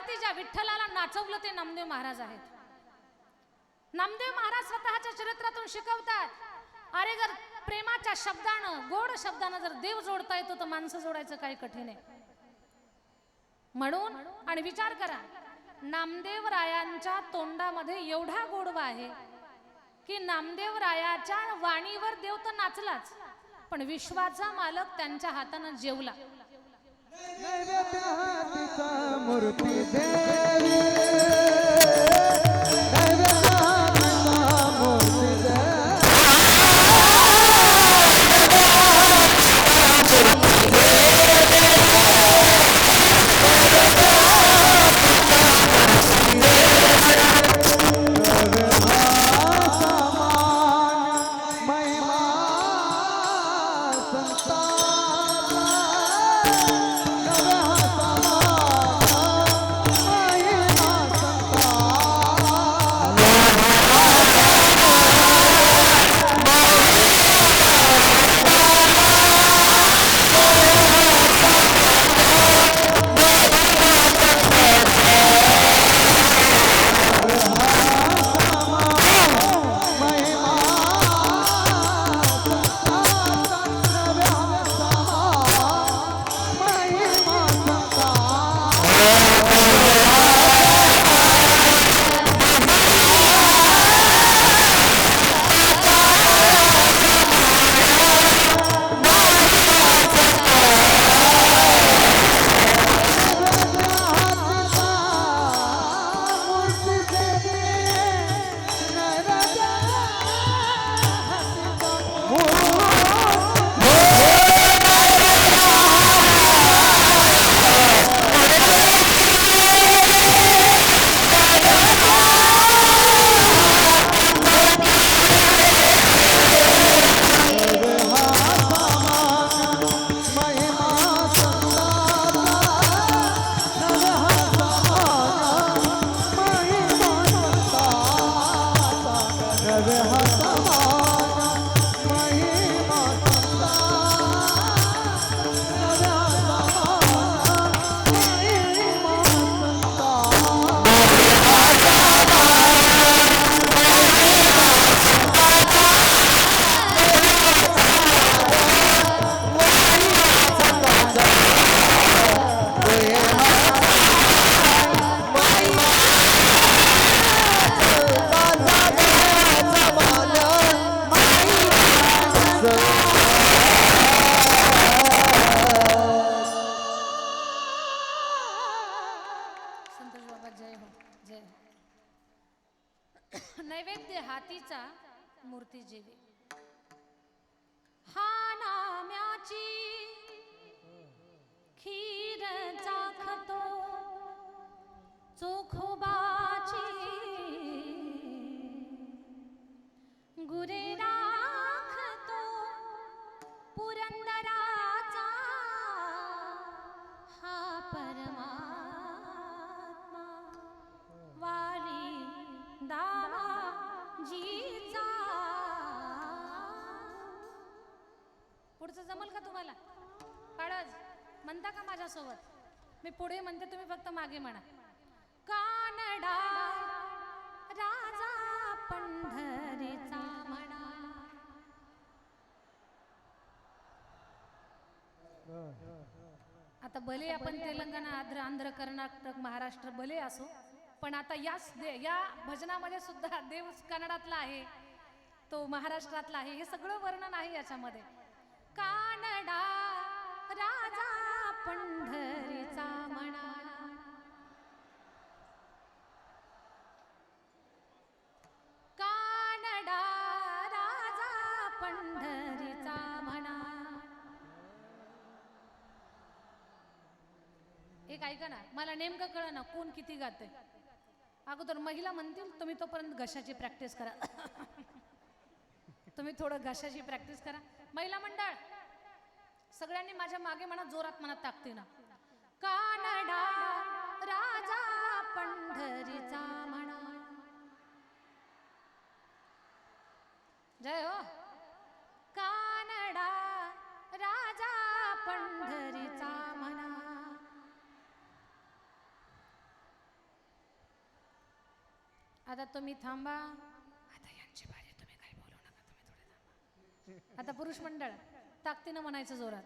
गळावरती ज्या विठ्ठलाला नाचवलं ते नामदेव महाराज आहेत. नामदेव महाराज स्वतःच्या चरित्रातून शिकवतात, अरे जर प्रेमाच्या शब्दानं, गोड शब्दानं जर देव जोडता येतो तर माणसं जोडायचं काय कठीण आहे. म्हणून आणि विचार करा, नामदेव रायांच्या तोंडामध्ये एवढा गोडवा आहे की नामदेव रायाच्या वाणीवर देव तर नाचलाच, पण विश्वाचा मालक त्यांच्या हातानं जेवला. मूर्ती देवी नैवेद्य हातीचा मूर्ती जेवी. हा नाम्याची खीर चाखतो चोखोबाची, गुरे राखतो पुरंदराचा हा परमात्मा, वाली दामाजीचा. पुढचं जमल का तुम्हाला? काळज म्हणता का माझ्यासोबत? मी पुढे म्हणते, तुम्ही फक्त मागे म्हणा. कानडा राजा पंढरीचा म्हणा. आता भले आपण तेलंगणा, आंध्र, कर्नाटक, महाराष्ट्र भले असो, पण आता या भजनामध्ये सुद्धा देव कन्नडातला आहे, तो महाराष्ट्रातला आहे, हे सगळं वर्णन आहे याच्यामध्ये. कानडा राजा पंढरीचा म्हणा. कानडा राजा पंढरीचा म्हणा. एक ऐका ना, मला नेमकं कळ ना कोण किती गाते. अगोदर महिला म्हणतील, तुम्ही तोपर्यंत घशाची प्रॅक्टिस करा. तुम्ही थोडं घशाची प्रॅक्टिस करा. महिला मंडळ सगळ्यांनी माझ्या मागे म्हणा, जोरात म्हणा, ताकदीनं. कानडा राजा पंढरीचा म्हणा. जय हो. कानडा राजा पंढरीचा म्हणा. आता तुम्ही थांबा. आता यांची बारी, तुम्ही काही बोलू नका, तुम्ही थोडे थांबा. आता पुरुष मंडळ ताकदीनं म्हणायचं जोरात.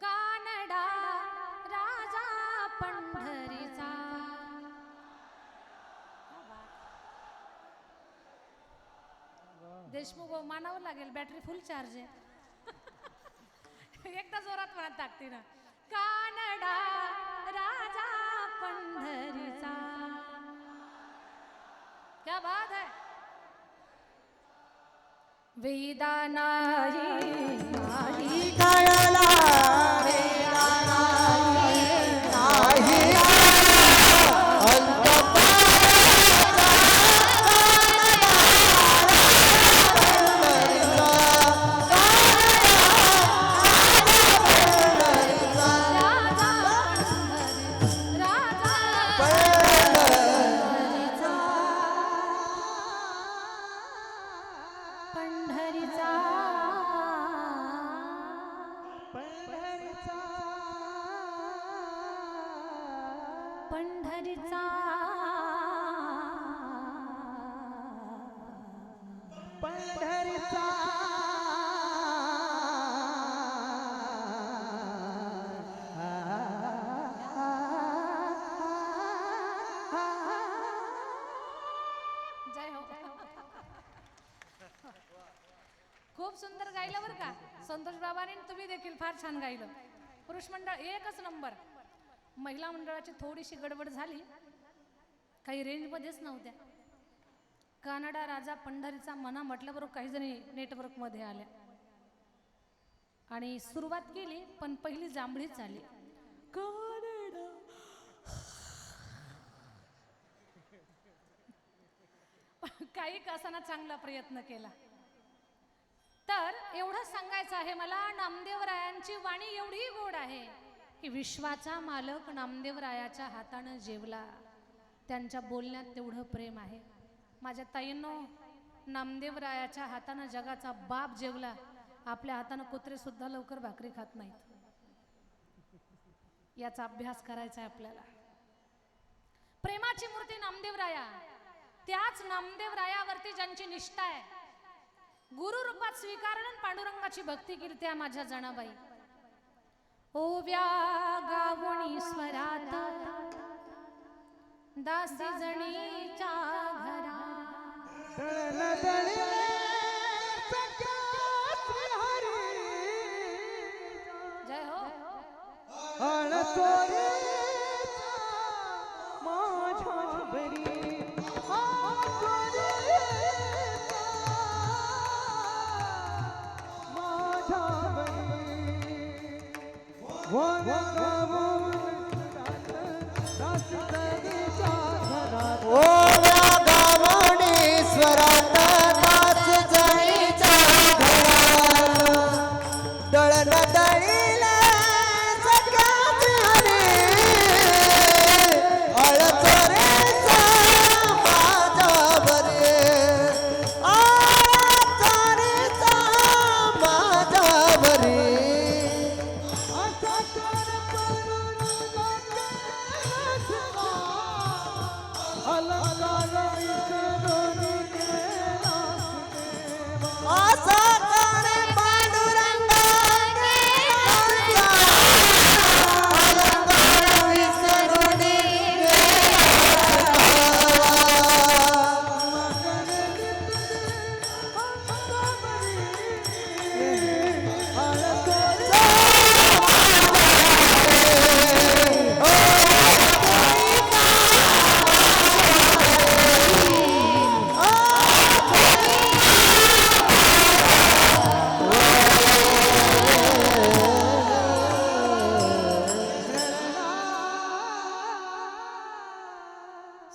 कानडा राजा पंढरीचा. देशमुख मानावं लागेल, बॅटरी फुल चार्ज आहे. एकदा जोरात म्हणा ताकदीनं. कानडा राजा पंढरीचा. क्या बात है. वेदा नाही नाही कळला वेदा पंढरीचा. पंढरीचा पंढरीचा जय हो. खूप सुंदर गायलं बरं का संतोष बाबांनी. तुम्ही देखील फार छान गायलं. पुरुष मंडळ एकच नंबर. महिला मंडळाची थोडीशी गडबड झाली, काही रेंजमध्येच नव्हत्या. कानडा राजा पंढरीचा म्हणा म्हटल्याबरोबर काही जणी नेटवर्कमध्ये आल्या आणि सुरुवात केली, पण पहिली जांभळीच आली. कानडा. काही कसाना चांगला प्रयत्न केला. तर एवढं सांगायचं आहे मला, नामदेवरायांची वाणी एवढी गोड आहे की विश्वाचा मालक नामदेवरायाच्या हातानं जेवला. त्यांच्या बोलण्यात तेवढं प्रेम आहे. माझ्या ताईंनो, नामदेवरायाच्या हातानं जगाचा बाप जेवला. आपल्या हातानं कुत्रे सुद्धा लवकर भाकरी खात नाहीत. याचा अभ्यास करायचा आहे आपल्याला. प्रेमाची मूर्ती नामदेवराया. त्याच नामदेवरायावरती ज्यांची निष्ठा आहे, गुरु रूपात स्वीकारण पांडुरंगाची भक्ती केली, त्या माझ्या जनाबाई. ओव्या गावणी स्वरात दासी जणीच्या घरा. जय हो.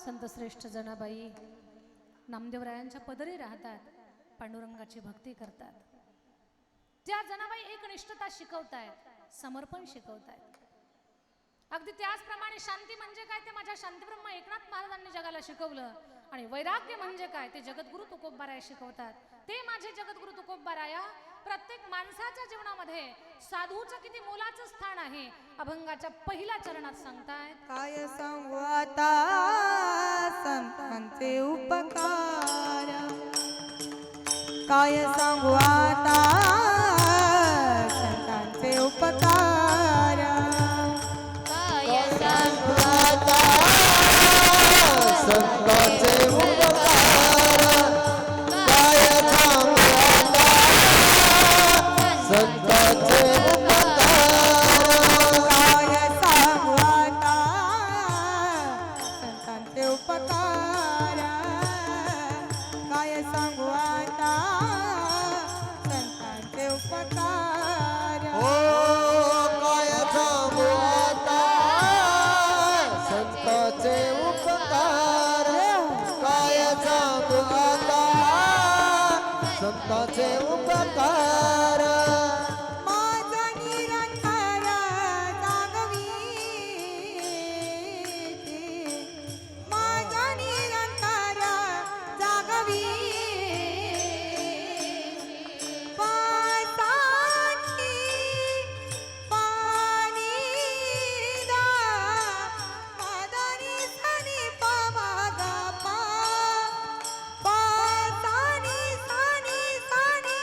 संतश्रेष्ठ जनाबाई नामदेवरायांच्या पदरी राहतात, पांडुरंगाची भक्ती करतात. त्या जनाबाई एकनिष्ठता शिकवतायत, समर्पण शिकवतायत. अगदी त्याचप्रमाणे शांती म्हणजे काय ते माझ्या शांतीब्रह्म एकनाथ महाराजांनी जगाला शिकवलं. आणि वैराग्य म्हणजे काय ते जगद्गुरु तुकोबाराया शिकवतात. ते माझे जगद्गुरु तुकोबाराया प्रत्येक माणसाच्या जीवनामध्ये साधूचं किती मोलाचं स्थान आहे अभंगाच्या पहिल्या चरणात सांगतायत. काय सांगू आता संतांचे उपकार, काय सांगू आता संतांचे उपकार, काय सांगू आता संतांचे उपकार, काय सांगू आता संतांचे काय सांगू आता संतांचे उपकार, काय सांगू आता संतांचे उपकार. हो काय सांगू आता संतांचे उपकार, काय सांगू आता संतांचे उपकार. माझा निरंतर जागवी, माझा निरंतर जागवी, पासानी पाणी दा, मदनी सनी पामागा पा, पासानी सनी सनी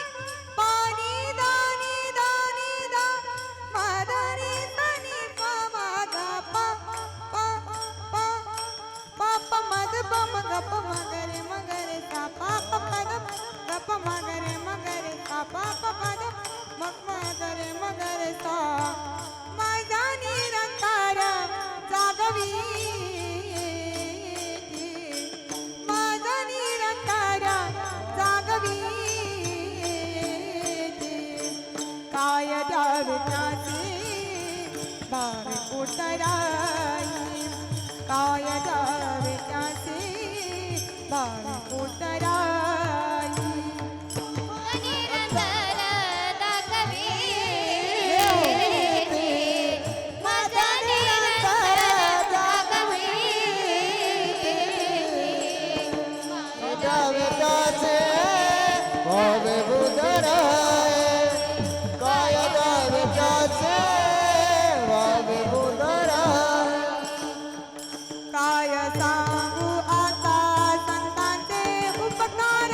पाणी दानी दानी दा, मदनी सनी पामागा पा, पा पा पाप मद पम गप मगरे मगरे सा, पाप पद गप मगरे मगरे सा, पाप पद मग मगरे मगरे सा. माझा निरंतर जागवी, माझा निरंतर जागवी, काय द्यावे त्याचे भावे पोटराई, काय द्यावे त्याचे भावे पोटराई. निरंतर दाखवी, माझा निरंतर दाखवी, द्यावे त्याचे भावे बुधराय, काय द्यावे त्याचे भावे बुधराय. काय सांगू आता संतांचे उपकार,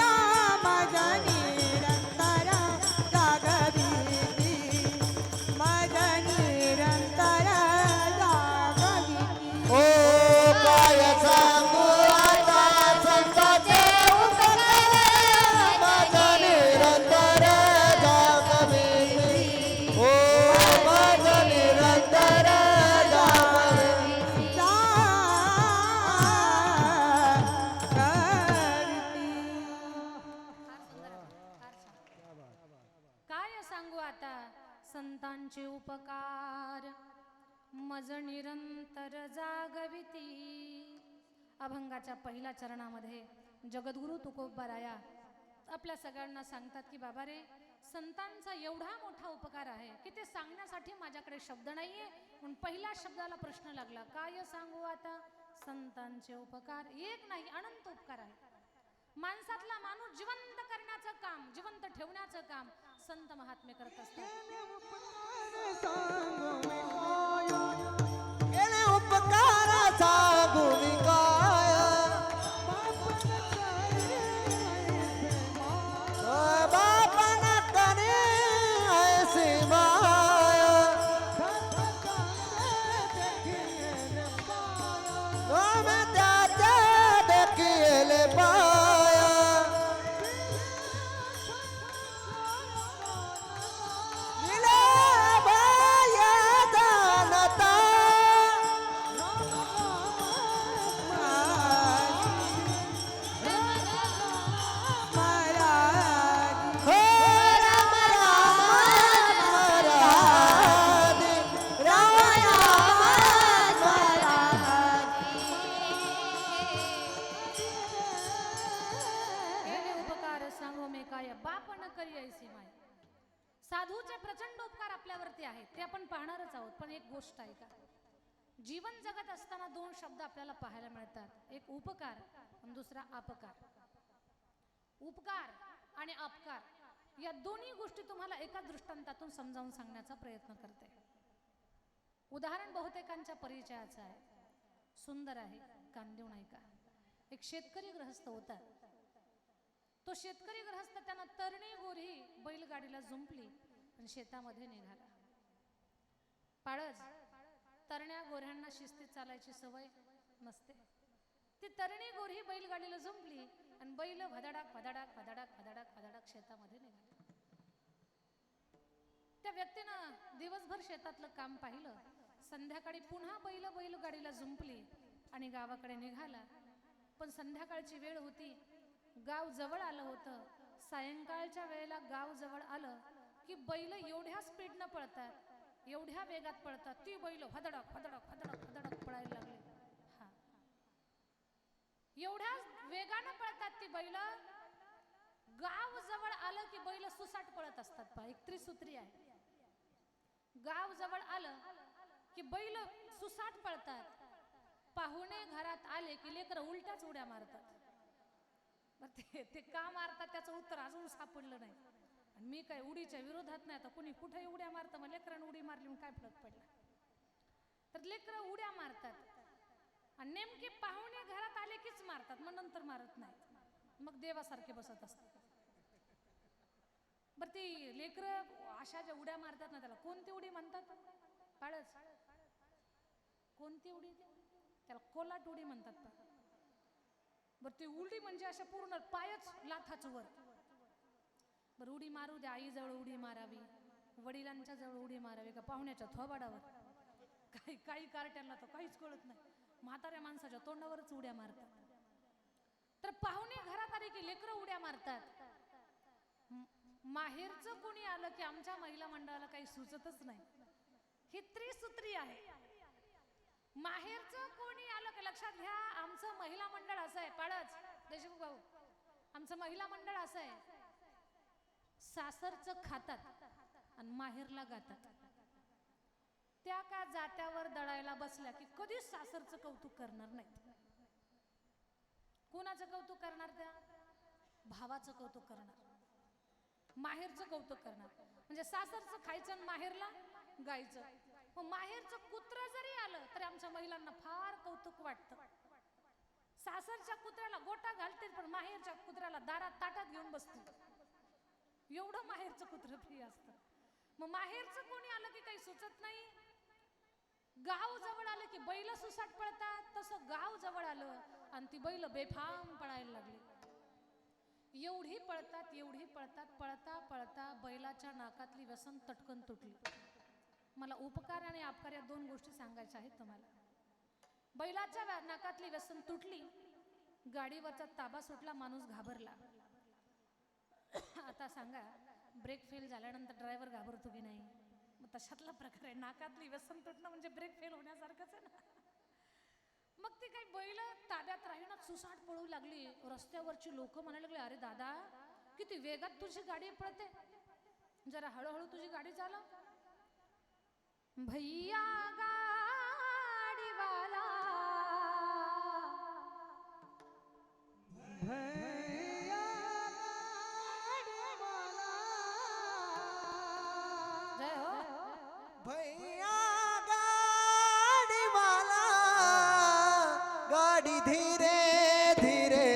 माझा निरंतर जागवी, माझा निरंतर जागवी. ओ काय सांगू आता संतांचे उपकार, माझा निरंतर जागवी. ओ माझा निरंतर जागवी. काय सांगू आता संतांचे उपकार, मज निरंतर जागविती. अभंगाच्या पहिल्या चरणामध्ये जगद्गुरु तुकोबाराया आपल्या सगळ्यांना सांगतात की बाबा रे, संतांचा एवढा मोठा उपकार आहे की ते सांगण्यासाठी माझ्याकडे शब्द नाहीये. म्हणून पहिल्या शब्दाला प्रश्न लागला, काय सांगू आता संतांचे उपकार. एक नाही, अनंत उपकार आहे. माणसातला माणूस जिवंत करण्याचं काम, जिवंत ठेवण्याचं काम संत महात्मे करत असतात. केले उपकाराचा भूमिकाय, बापन कने ऐसी माय, मैं त्याचे देखिले पाय. मिले बाय जानता, हो राम राम राधी, राम राम केले उपकार सांगो मी काय, बाप न करी ऐसी माय. साधूचे प्रचंड उपकार आपल्यावरती आहेत, ते आपण पाहणारच आहोत. पण एक गोष्ट आहे का, जीवन जगत असताना दोन शब्द आपल्याला पाहायला मिळतात, एक उपकार आणि दुसरा अपकार. उपकार आणि अपकार या दोन्ही गोष्टी तुम्हाला एका दृष्टांतातून समजावून सांगण्याचा प्रयत्न करते. उदाहरण बहुतेकांच्या परिचयाचं आहे, सुंदर आहे, कान देऊन ऐका. एक शेतकरी गृहस्थ होता. तो शेतकरी गृहस्थ त्यानं तरणी गोरी बैलगाडीला जुंपली आणि शेतामध्ये निघाला. पाळज तरण्या गोऱ्यांना शिस्तीत चालायची सवय नसते. ती तरणी गोरी बैलगाडीला जुंपली आणि बैल भदाडाक भदाडाक भदाडाक भदाडाक भदाडाक शेतामध्ये निघाले. त्या व्यक्तीनं दिवसभर शेतातलं काम पाहिलं. संध्याकाळी पुन्हा बैलगाडीला जुंपली आणि गावाकडे निघाला. पण संध्याकाळची वेळ होती, गाव जवळ आलं होतं. सायंकाळच्या वेळेला गाव जवळ आलं की बैल एवढ्या स्पीडनं पळतात, एवढ्या वेगात पळतात, ती बैल भदडक भदडक भदडक भदडक पळायला लागली. हा, एवढ्या वेगानं पळतात ती बैल. गाव जवळ आलं की बैल सुसाट पळत असतात. पहा, एक त्रिसूत्री आहे. गाव जवळ आलं की बैल सुसाट पळतात. पाहुणे घरात आले की लेकरं उलट्याच उड्या मारतात. ते का मारतात त्याचं उत्तर अजून सापडलं नाही. आणि मी काय उडीच्या विरोधात नाही. तर कुणी कुठे उड्या मारतं, मग लेकरांना उडी मारली मग काय फरक पडला. तर लेकरं उड्या मारतात आणि नेमके पाहुणे घरात आले कीच मारतात, मग नंतर मारत नाहीत. मग देवासारखे बसत असतात. बरं, ती लेकरं अशा ज्या उड्या मारतात ना, त्याला कोणती उडी म्हणतात? पाळच, कोणती उडी? त्याला कोलाट उडी म्हणतात. बरं, ती उडी म्हणजे अशा पूर्ण पायच लाथाच वर. बरं, उडी मारू द्या. आईजवळ उडी मारावी, वडिलांच्या जवळ उडी मारावी, का पाहुण्याच्या थोबाडावर? काही कार्ट्यांना तर काहीच कळत नाही. म्हाताऱ्या माणसाच्या तोंडावरच उड्या मारतात. तर पाहुणे घरात आले की लेकरं उड्या मारतात. माहेरचं कोणी आलं की आमच्या महिला मंडळाला काही सुचतच नाही. ही त्रिसूत्री आहे. माहेरचं कोणी आलं की लक्षात घ्या, आमचं महिला मंडळ असं आहे. पाळच देशमुख भाऊ, आमचं महिला मंडळ असं आहे, सासरचं खातात आणि माहेरला गातात. त्या का जात्यावर दळायला बसल्या की कधीच सासरचं कौतुक करणार नाहीत. कुणाचं कौतुक करणार? त्या भावाचं कौतुक करणार, माहेरचं कौतुक करणार. म्हणजे सासरचं खायचं आणि माहेरला गायचं. मग माहेरचं कुत्र जरी आलं तरी आमच्या महिलांना फार कौतुक वाटतं. सासरच्या कुत्र्याला गोटा घालते पण माहेरच्या कुत्र्याला दारात ताटात घेऊन बसते. एवढं माहेरचं कुत्र प्रिय असतं. मग माहेरचं कोणी आलं की काही सुचत नाही. गाव जवळ आलं की बैल सुसाट पळतात. तसं गाव जवळ आलं आणि ती बैल बेफाम पळायला लागली. एवढी पळतात, एवढी पळतात, पळता पळता बैलाच्या नाकातली व्यसन तटकन तुटली. मला उपकार आणि अपकार या दोन गोष्टी सांगायच्या आहेत तुम्हाला. बैलाच्या नाकातली व्यसन तुटली, गाडीवरचा ताबा सुटला, माणूस घाबरला. आता सांगा, ब्रेक फेल झाल्यानंतर ड्रायव्हर घाबरतो की नाही? मग तशातला प्रकार आहे. नाकातली व्यसन तुटणं म्हणजे ब्रेक फेल होण्यासारखंच आहे ना. मग ती काही बैल ताब्यात राहीनात सुसाट पळू लागली. रस्त्यावरची लोक म्हणायला लागले, अरे दादा, किती वेगात तुझी गाडी पळते, जरा हळूहळू तुझी गाडी चालव. भैया गाडीवाला, भैया गाडीवाला, जय हो. भैया गाडीवाला, गाडी धीरे धीरे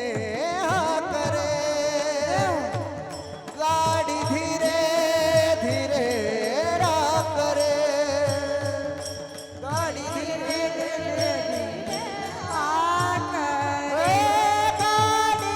करे, गाडी धीरे धीरे करे, गाडी धीरे धीरे आ करे, गाडी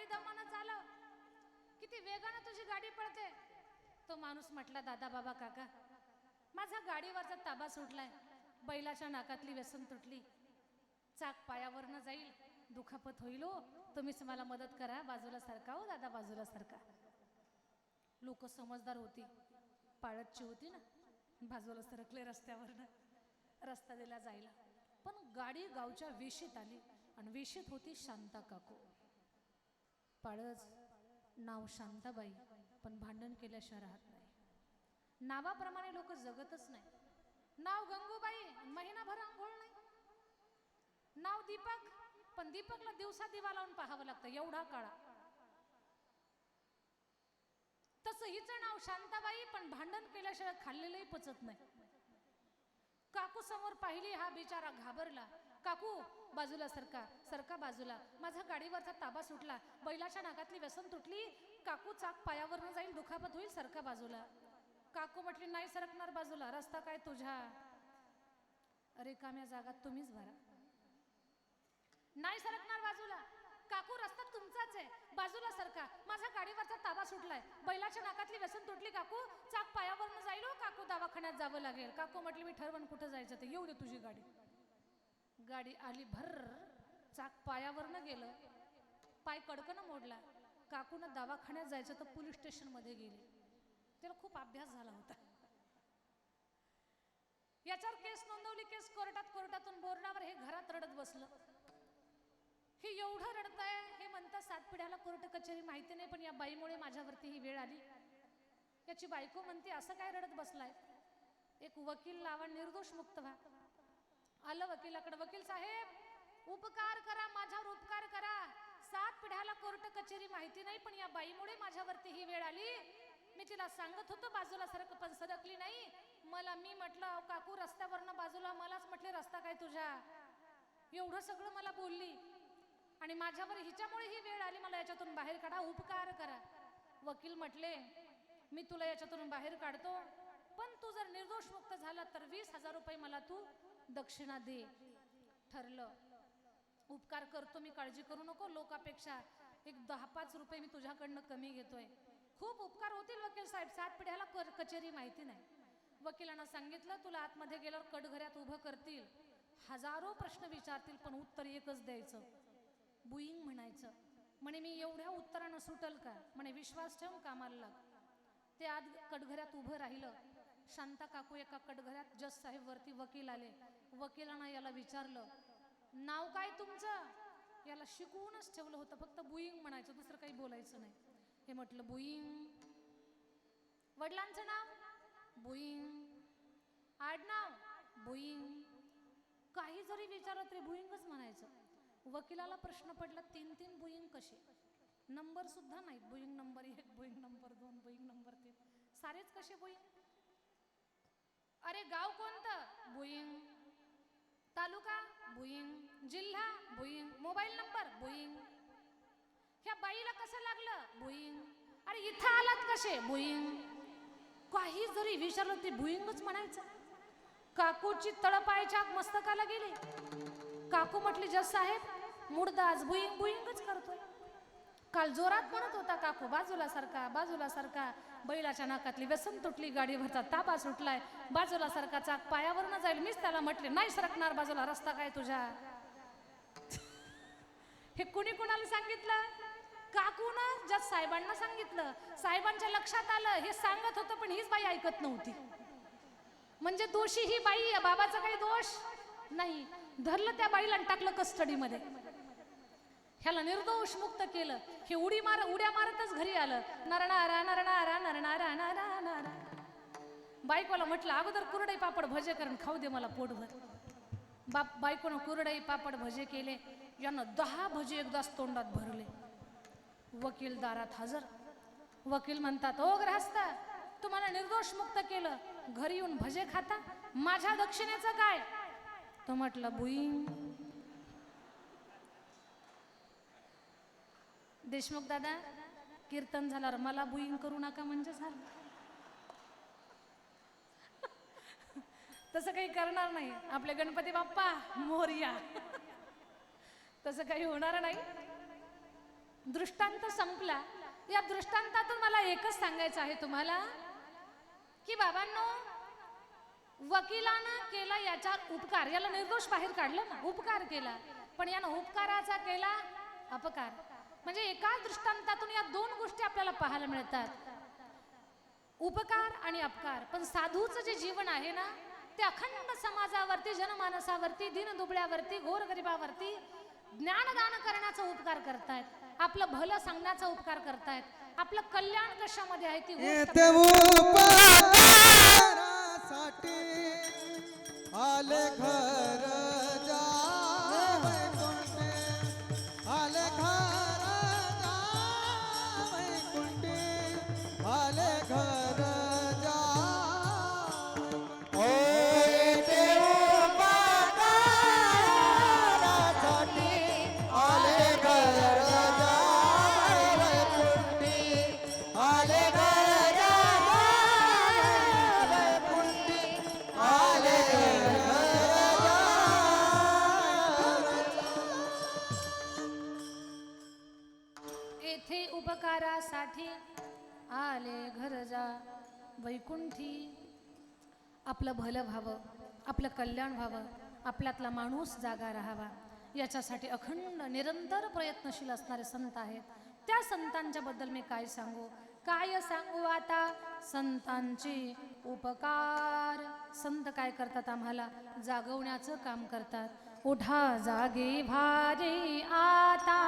गाडी दमानं चालव, किती वेगानं तुझी गाडी पळते. तो माणूस म्हटला, दादा बाबा काका, माझा गाडीवरचा ताबा सुटलाय, बैलाच्या नाकातली व्यसन तुटली, चाक पायावरनं जाईल, दुखापत होईल हो, तुम्हीच मला मदत करा, बाजूला सरका हो दादा, बाजूला सरका. लोक समजदार होती, पाळतची होती ना, बाजूला सरकले रस्त्यावरनं, रस्ता दिला जायला. पण गाडी गावच्या वेशीत आली आणि वेशीत होती शांता काकू. पाळज नाव शांताबाई, पण भांडण केल्याशिवाय राहत नाही. नावाप्रमाणे लोक जगतच नाही. नाव गंगूबाई, महिनाभर आंघोळ नाही. नाव दीपक, पण दीपकला दिवसा दिवा लावून पाहावं लागतं, एवढा काळा. तसं हिचं नाव शांताबाई, पण भांडण केल्याशिवाय खाल्लेलंही पचत नाही. काकू समोर पाहिली, हा बिचारा घाबरला. काकू बाजूला सरका, सरका बाजूला, माझा गाडीवरचा ताबा सुटला, बैलाच्या नाकातली व्यसन तुटली, काकू चाक पायावरनं जाईल, दुखापत होईल, सरका बाजूला. काकू म्हटली, नाही सरकणार बाजूला, रस्ता काय तुझ्या, रिकाम्या जागात तुम्हीच भरा. नाही सरकणार बाजूला. काकू रस्ता तुमचाच आहे, बाजूला सरका, माझ्या गाडीवरचा ताबा सुटलाय, बैलाच्या नाकातली व्यसन तुटली, काकू चाक पायावरनं जाईल हो, काकू दवाखान्यात जावं लागेल. काकू म्हटली, मी ठरवून कुठं जायचं ते, येऊ दे तुझी गाडी. गाडी आली, भर चाक पायावरनं गेलं, पाय कडकनं मोडला. काकूनं दवाखान्यात जायचं तर पोलीस स्टेशनमध्ये गेले. त्याला खूप अभ्यास झाला होता. याच्यावर केस नोंदवली, केस कोर्टातून बोर्डावर, हे घरात रडत बसलं. हे एवढं रडतंय, हे म्हणतात 7 पिढ्याला कोर्ट कचेरी माहिती नाही, पण या बाईमुळे माझ्यावरती ही वेळ आली. याची बायको म्हणते, असं काय रडत बसलाय, एक वकील लावा, निर्दोष मुक्त व्हा. आलं वकिलाकडे, वकील साहेब उपकार करा, माझ्यावर उपकार करा, 7 पिढ्याला कोर्ट कचेरी माहिती नाही, पण या बाईमुळे माझ्यावरती ही वेळ आली. मी तिला सांगत होतो बाजूला सरक, पण सरकली नाही. मी म्हटलं, काकू रस्त्यावरनं बाजूला, मलाच म्हटले रस्ता काय तुझ्या, एवढं सगळं मला बोलली, आणि माझ्यावर हिच्यामुळे ही वेळ आली, मला याच्यातून बाहेर काढा, उपकार करा. वकील म्हटले, मी तुला याच्यातून बाहेर काढतो, पण तू जर निर्दोष मुक्त झाला तर 20,000 रुपये मला तू दक्षिणा दे. ठरलं, उपकार करतो मी, काळजी करू नको, लोकापेक्षा एक 10-5 रुपये मी तुझ्याकडनं कमी घेतोय. खूप उपकार होतील वकील साहेब, 7 पिढ्याला कचेरी माहिती नाही. वकिलांना सांगितलं, तुला आतमध्ये गेल्यावर कटघऱ्यात उभं करतील, हजारो प्रश्न विचारतील, पण उत्तर एकच द्यायचं, बुईंग म्हणायचं. म्हणे मी एवढ्या उत्तरानं सुटल का, म्हणे विश्वास ठेवून कामाला लाग. ते आज कटघऱ्यात उभं राहिलं. शांता काकू एका कटघऱ्यात, जज साहेब वरती वकील आले. वकिलांना याला विचारलं, नाव काय तुमचं? याला शिकवूनच ठेवलं होतं, फक्त बुईंग म्हणायचं, दुसरं काही बोलायचं नाही. हे म्हटलं बुईंग. वडिलांचं नाव बुईंग, आडनाव बुईंग. काही जरी विचारलं तरी बुईंगच म्हणायचं. वकिलाला प्रश्न पडला, 3-3 बुईंग कसे, नंबर सुद्धा नाहीत, बुईंग नंबर 1, बुईंग नंबर 2, बुईंग नंबर 3, सारेच कसे बुईंग. अरे गाव कोणतं? बुईंग. तालुका? बुईंग. जिल्हा? बुईंग. Mobile number? बुईंग. ह्या बाईला कसं लागलं? बुईंग. अरे इथं आलात कसे? बुईंग. काही जरी विचारलं ते बुईंगच म्हणायचं. काकूची तळपायच्या मस्तकाला गेली. काकू म्हटली, जज साहेब मुर्दा आज बुईंग बुईंगच करतोय. काल जोरात म्हणत होता काकू, बाजूला सरका, बाजूला सरका, बैलाच्या नाकातली व्यसन तुटली, गाडीवरचा ताबा सुटलाय, बाजूला सरका, चाक पायावर न जाईल. मीच त्याला म्हटले, नाही सरकणार बाजूला, रस्ता काय तुझ्या. हे कुणी कुणाला सांगितलं? काकूनं जज साहेबांना सांगितलं. साहेबांच्या लक्षात आलं, हे सांगत होतं, पण हीच बाई ऐकत नव्हती. म्हणजे दोषी ही बाई, बाबाचा काही दोष नाही. धरलं त्या बाईला आणि टाकलं कस्टडीमध्ये. ह्याला निर्दोष मुक्त केलं. हे उड्या मारतच घरी आलं. नरणारा नरणारा नरणारा नरणारा. बायकोला म्हटलं, अगोदर कुरडई पापड भजे करून खाऊ दे मला पोटभर. बायकोनं कुरडई पापड भजे केले. यानं 10 भजे एकदाच तोंडात भरले. वकील दारात हजर. वकील म्हणतात, ओ ग्रहस्थ, तुम्हाला निर्दोष मुक्त केलं, घरी येऊन भजे खाता, माझ्या दक्षिणेचं काय? तो म्हटलं, बुईंग. देशमुख दादा, कीर्तन झाल्यावर मला बुईंग करू नका म्हणजे झालं. तसं काही करणार नाही. आपले गणपती बाप्पा मोरया. तसं काही होणार नाही. दृष्टांत संपला. या दृष्टांतातून मला एकच सांगायचं आहे तुम्हाला की बाबांनो, वकिलानं केला याच्यावर उपकार, याला निर्दोष बाहेर काढलं ना, उपकार केला, पण यानं उपकाराचा केला अपकार. म्हणजे एका दृष्टांतातून या दोन गोष्टी आपल्याला पाहायला मिळतात, उपकार आणि अपकार. पण साधूचं जे जीवन आहे ना, ते अखंड समाजावरती, जनमानसावरती, दीनदुबळ्यावरती, गोरगरिबावरती ज्ञानदान करण्याचा उपकार करतायत, आपलं भलं सांगण्याचा उपकार करतायत, आपलं कल्याण कशामध्ये आहे ती गोष्ट. येते उपकारासाठी आले घर जावई कोणते, आले घर जावई कोणते, आले घर जावई. ओ येते उपकारासाठी आले घर जावई कोणते, आले घर जावई कोणते, आले येथे उपकारासाठी आले घर जा वैकुंठी. आपलं भलं व्हावं, आपलं कल्याण व्हावं, आपल्यातला माणूस जागा राहावा, याच्यासाठी अखंड निरंतर प्रयत्नशील असणारे संत आहेत. त्या संतांच्या बद्दल मी काय सांगू आता. संतांचे उपकार. संत काय करतात, आम्हाला जागवण्याचं काम करतात. उठा जागे भारे आता,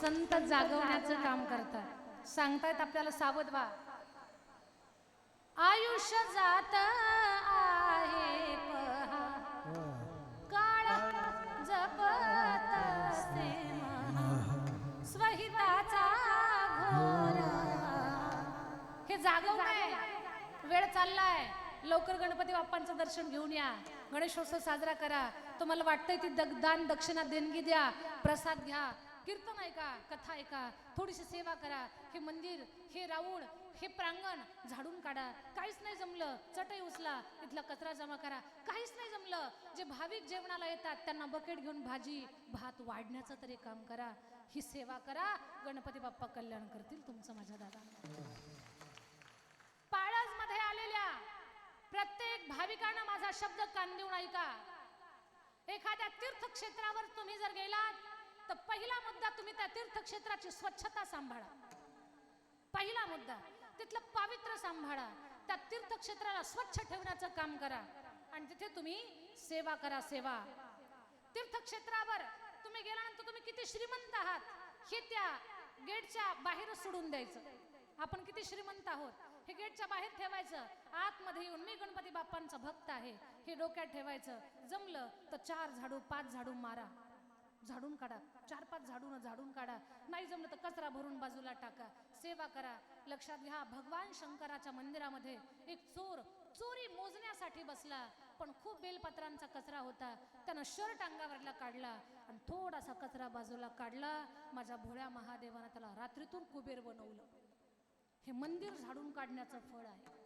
संत जागवण्याचं काम करतात. सांगतायत आपल्याला सावध व्हा, आयुष्य जात आहे पहा, काळ जपत असते स्वहिताचा घोर. हे जागवण आहे, वेळ चाललाय, लवकर गणपती बाप्पांचं दर्शन घेऊन या, गणेशोत्सव साजरा करा. तुम्हाला वाटतंय ती दान दक्षिणा देणगी द्या, प्रसाद घ्या, कीर्तन ऐका, कथा ऐका, थोडीशी सेवा करा. हे मंदिर, हे राऊळ, हे प्रांगण झाडून काढा. काहीच नाही जमलं, चटई उचला, इथला कचरा जमा करा. काहीच नाही जमलं, जे भाविक जेवणाला येतात त्यांना बकेट घेऊन भाजी भात वाढण्याचं तरी काम करा. ही सेवा करा, गणपती बाप्पा कल्याण करतील तुमचं. माझ्या दादा, पाळस मध्ये आलेल्या प्रत्येक भाविकांना माझा शब्द कान देऊन ऐका. एखाद्या तीर्थक्षेत्रावर तुम्ही जर गेलात तर पहिला मुद्दा, तुम्ही त्या तीर्थक्षेत्राची स्वच्छता सांभाळा. पहिला मुद्दा, तिथलं पावित्र्य सांभाळा. त्या तीर्थक्षेत्राला स्वच्छ ठेवण्याचं काम करा आणि तिथे तुम्ही सेवा करा. सेवा तीर्थक्षेत्रावर तुम्ही गेल्यानंतर तुम्ही किती श्रीमंत आहात हे त्या गेटच्या बाहेर सोडून द्यायचं. आपण किती श्रीमंत आहोत हे गेटच्या बाहेर ठेवायचं. आतमध्ये येऊन मी गणपती बाप्पांचा भक्त आहे हे डोक्यात ठेवायचं. जमलं तर 4 झाडू 5 झाडू मारा, झाडून काढा. 4-5 झाडून काढा. नाही जमलं तर कचरा भरून बाजूला टाका. सेवा करा. लक्षात घ्या, भगवान शंकराच्या मंदिरामध्ये एक चोर चोरी मोजण्यासाठी बसला, पण खूप बेलपत्रांचा कचरा होता. त्यानं शर्ट अंगावरला काढला आणि थोडासा कचरा बाजूला काढला. माझ्या भोळ्या महादेवानं त्याला रात्रीतून कुबेर बनवलं. हे मंदिर झाडून काढण्याचं फळ आहे.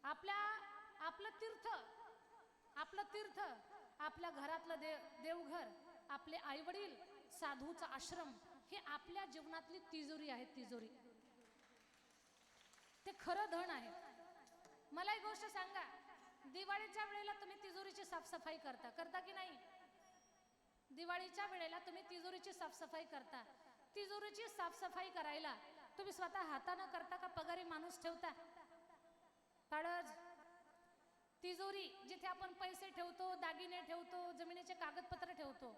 आपलं तीर्थ, आपल्या घरातलं देवघर, आपले आईवडील, साधूचा आश्रम, हे आपल्या जीवनातली तिजोरी आहे. तिजोरी ते खरं धन आहे. मला एक गोष्ट सांगा, दिवाळीच्या वेळेला तुम्ही तिजोरीची साफसफाई करता की नाही? दिवाळीच्या वेळेला तुम्ही तिजोरीची साफसफाई करता. तिजोरीची साफसफाई करायला तुम्ही स्वतः हाताने करता का पगारी माणूस ठेवता? काळज तिजोरी जिथे आपण पैसे ठेवतो, दागिने ठेवतो, जमिनीचे कागदपत्र ठेवतो,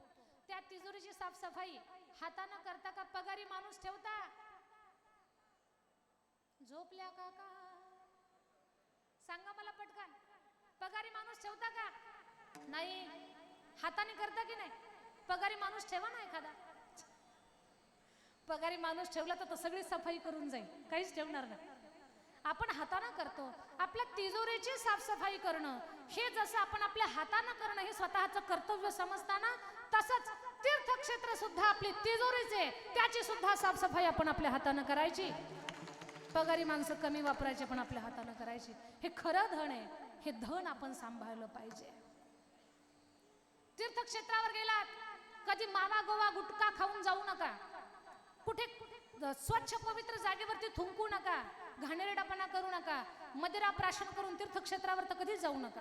त्या तिजोरीची साफसफाई हाताने करता का पगारी माणूस ठेवता? झोपल्या काका, सांगा मला पटकन, पगारी माणूस ठेवता का? नाही. हाताने करता की नाही? पगारी माणूस ठेवा ना एखादा. पगारी माणूस ठेवला तर तो सगळी सफाई करून जाईल, काहीच ठेवणार नाही. आपण हाताने करतो. आपल्या तिजोरीची साफसफाई करणं हे जसं आपण आपल्या हाताने करणं हे स्वतःचं कर्तव्य समजताना, तसंच तीर्थक्षेत्र सुद्धा आपली तिजोरीचे, त्याची सुद्धा साफसफाई आपण आपल्या हाताने करायची. पगारी माणसं कमी वापरायचे, पण आपल्या हाताने करायची. हे खरं धन आहे. हे धन आपण सांभाळलं पाहिजे. तीर्थक्षेत्रावर गेलात कधी मावा गोवा गुटखा खाऊन जाऊ नका. कुठे स्वच्छ पवित्र जागेवरती थुंकू नका. घाणेरडापणा करू नका. मदिरा प्राशन करून तीर्थक्षेत्रावर तर कधीच जाऊ नका.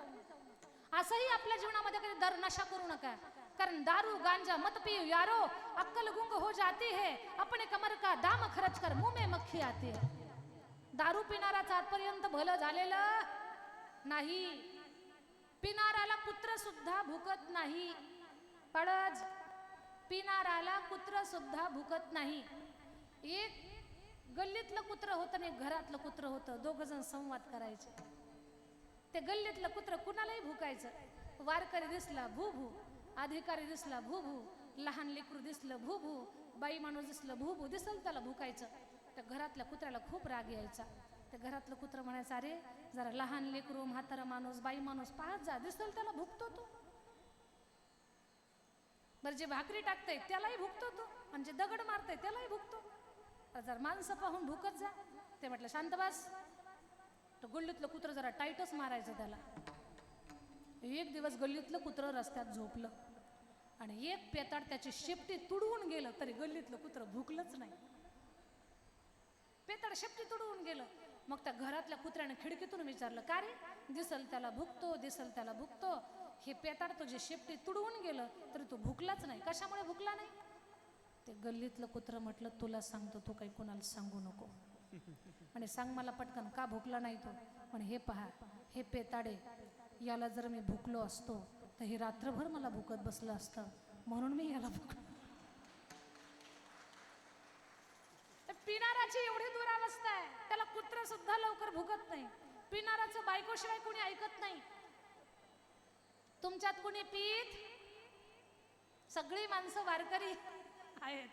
असंही आपल्या जीवनामध्ये कधी दर नशा करू नका. कारण दारू गांजा मत पियो यारो, अक्कल गुंग हो जाती है, अपने कमर का दाम खर्च कर मुंह में मक्खी आती है. दारू पिणाराचं आजपर्यंत भलं झालेलं नाही. पिणाराला कुत्र सुद्धा भुकत नाही. पडज पिणाराला कुत्र सुद्धा भुकत नाही. एक गल्लीतलं कुत्र होतं आणि घरातलं कुत्र होतं. दोघ जण संवाद करायचे. ते गल्लीतलं कुत्र कुणालाही भुकायचं. वारकरी दिसला भू भू, अधिकारी दिसला भू भू, लहान लेकरू दिसलं भू भू, बाई माणूस दिसलं भू भू, दिसल त्याला भुकायचं. त्या घरातल्या कुत्र्याला खूप राग यायचा. त्या घरातलं कुत्र म्हणायचं, अरे जरा लहान लेकरू, म्हातारा माणूस, बाई माणूस पाहत जा, दिसल त्याला भुकतो तो. बरं, जे भाकरी टाकतंय त्यालाही भुकतो तो, आणि जे दगड मारतंय त्यालाही भुकतो. जर माणसं पाहून भुकत जा. ते म्हटलं शांत बस. तर गल्लीतलं कुत्र जरा टाईटच मारायचं त्याला. एक दिवस गल्लीतलं कुत्र रस्त्यात झोपलं आणि एक पेताड त्याची शेपटी तुडवून गेलं, तरी गल्लीतलं कुत्र भुकलंच नाही. पेताड शेपटी तुडवून गेलं. मग त्या घरातल्या कुत्र्याने खिडकीतून विचारलं, का रे, दिसल त्याला भुकतो, दिसल त्याला भुकतो. हे पेताड तुझी शेपटी तुडवून गेलं तरी तू भुकलाच नाही, कशामुळे भुकला नाही? ते गल्लीतलं कुत्र म्हटलं, तुला सांगतो, तू काही कोणाला सांगू नको. आणि सांग मला पटकन, का भुकला नाही तो? पण हे पहा, हे पेताडे, याला जर मी भुकलो असतो तर हे रात्रभर मला भुकत बसलं असतं, म्हणून मी याला भुकलो. पिणाराची एवढी दुरावस्था आहे, त्याला कुत्र सुद्धा लवकर भुकत नाही. पिणाराचं बायकोशिवाय कोणी ऐकत नाही. तुमच्यात कोणी पीत? सगळी माणसं वारकरी आहेत,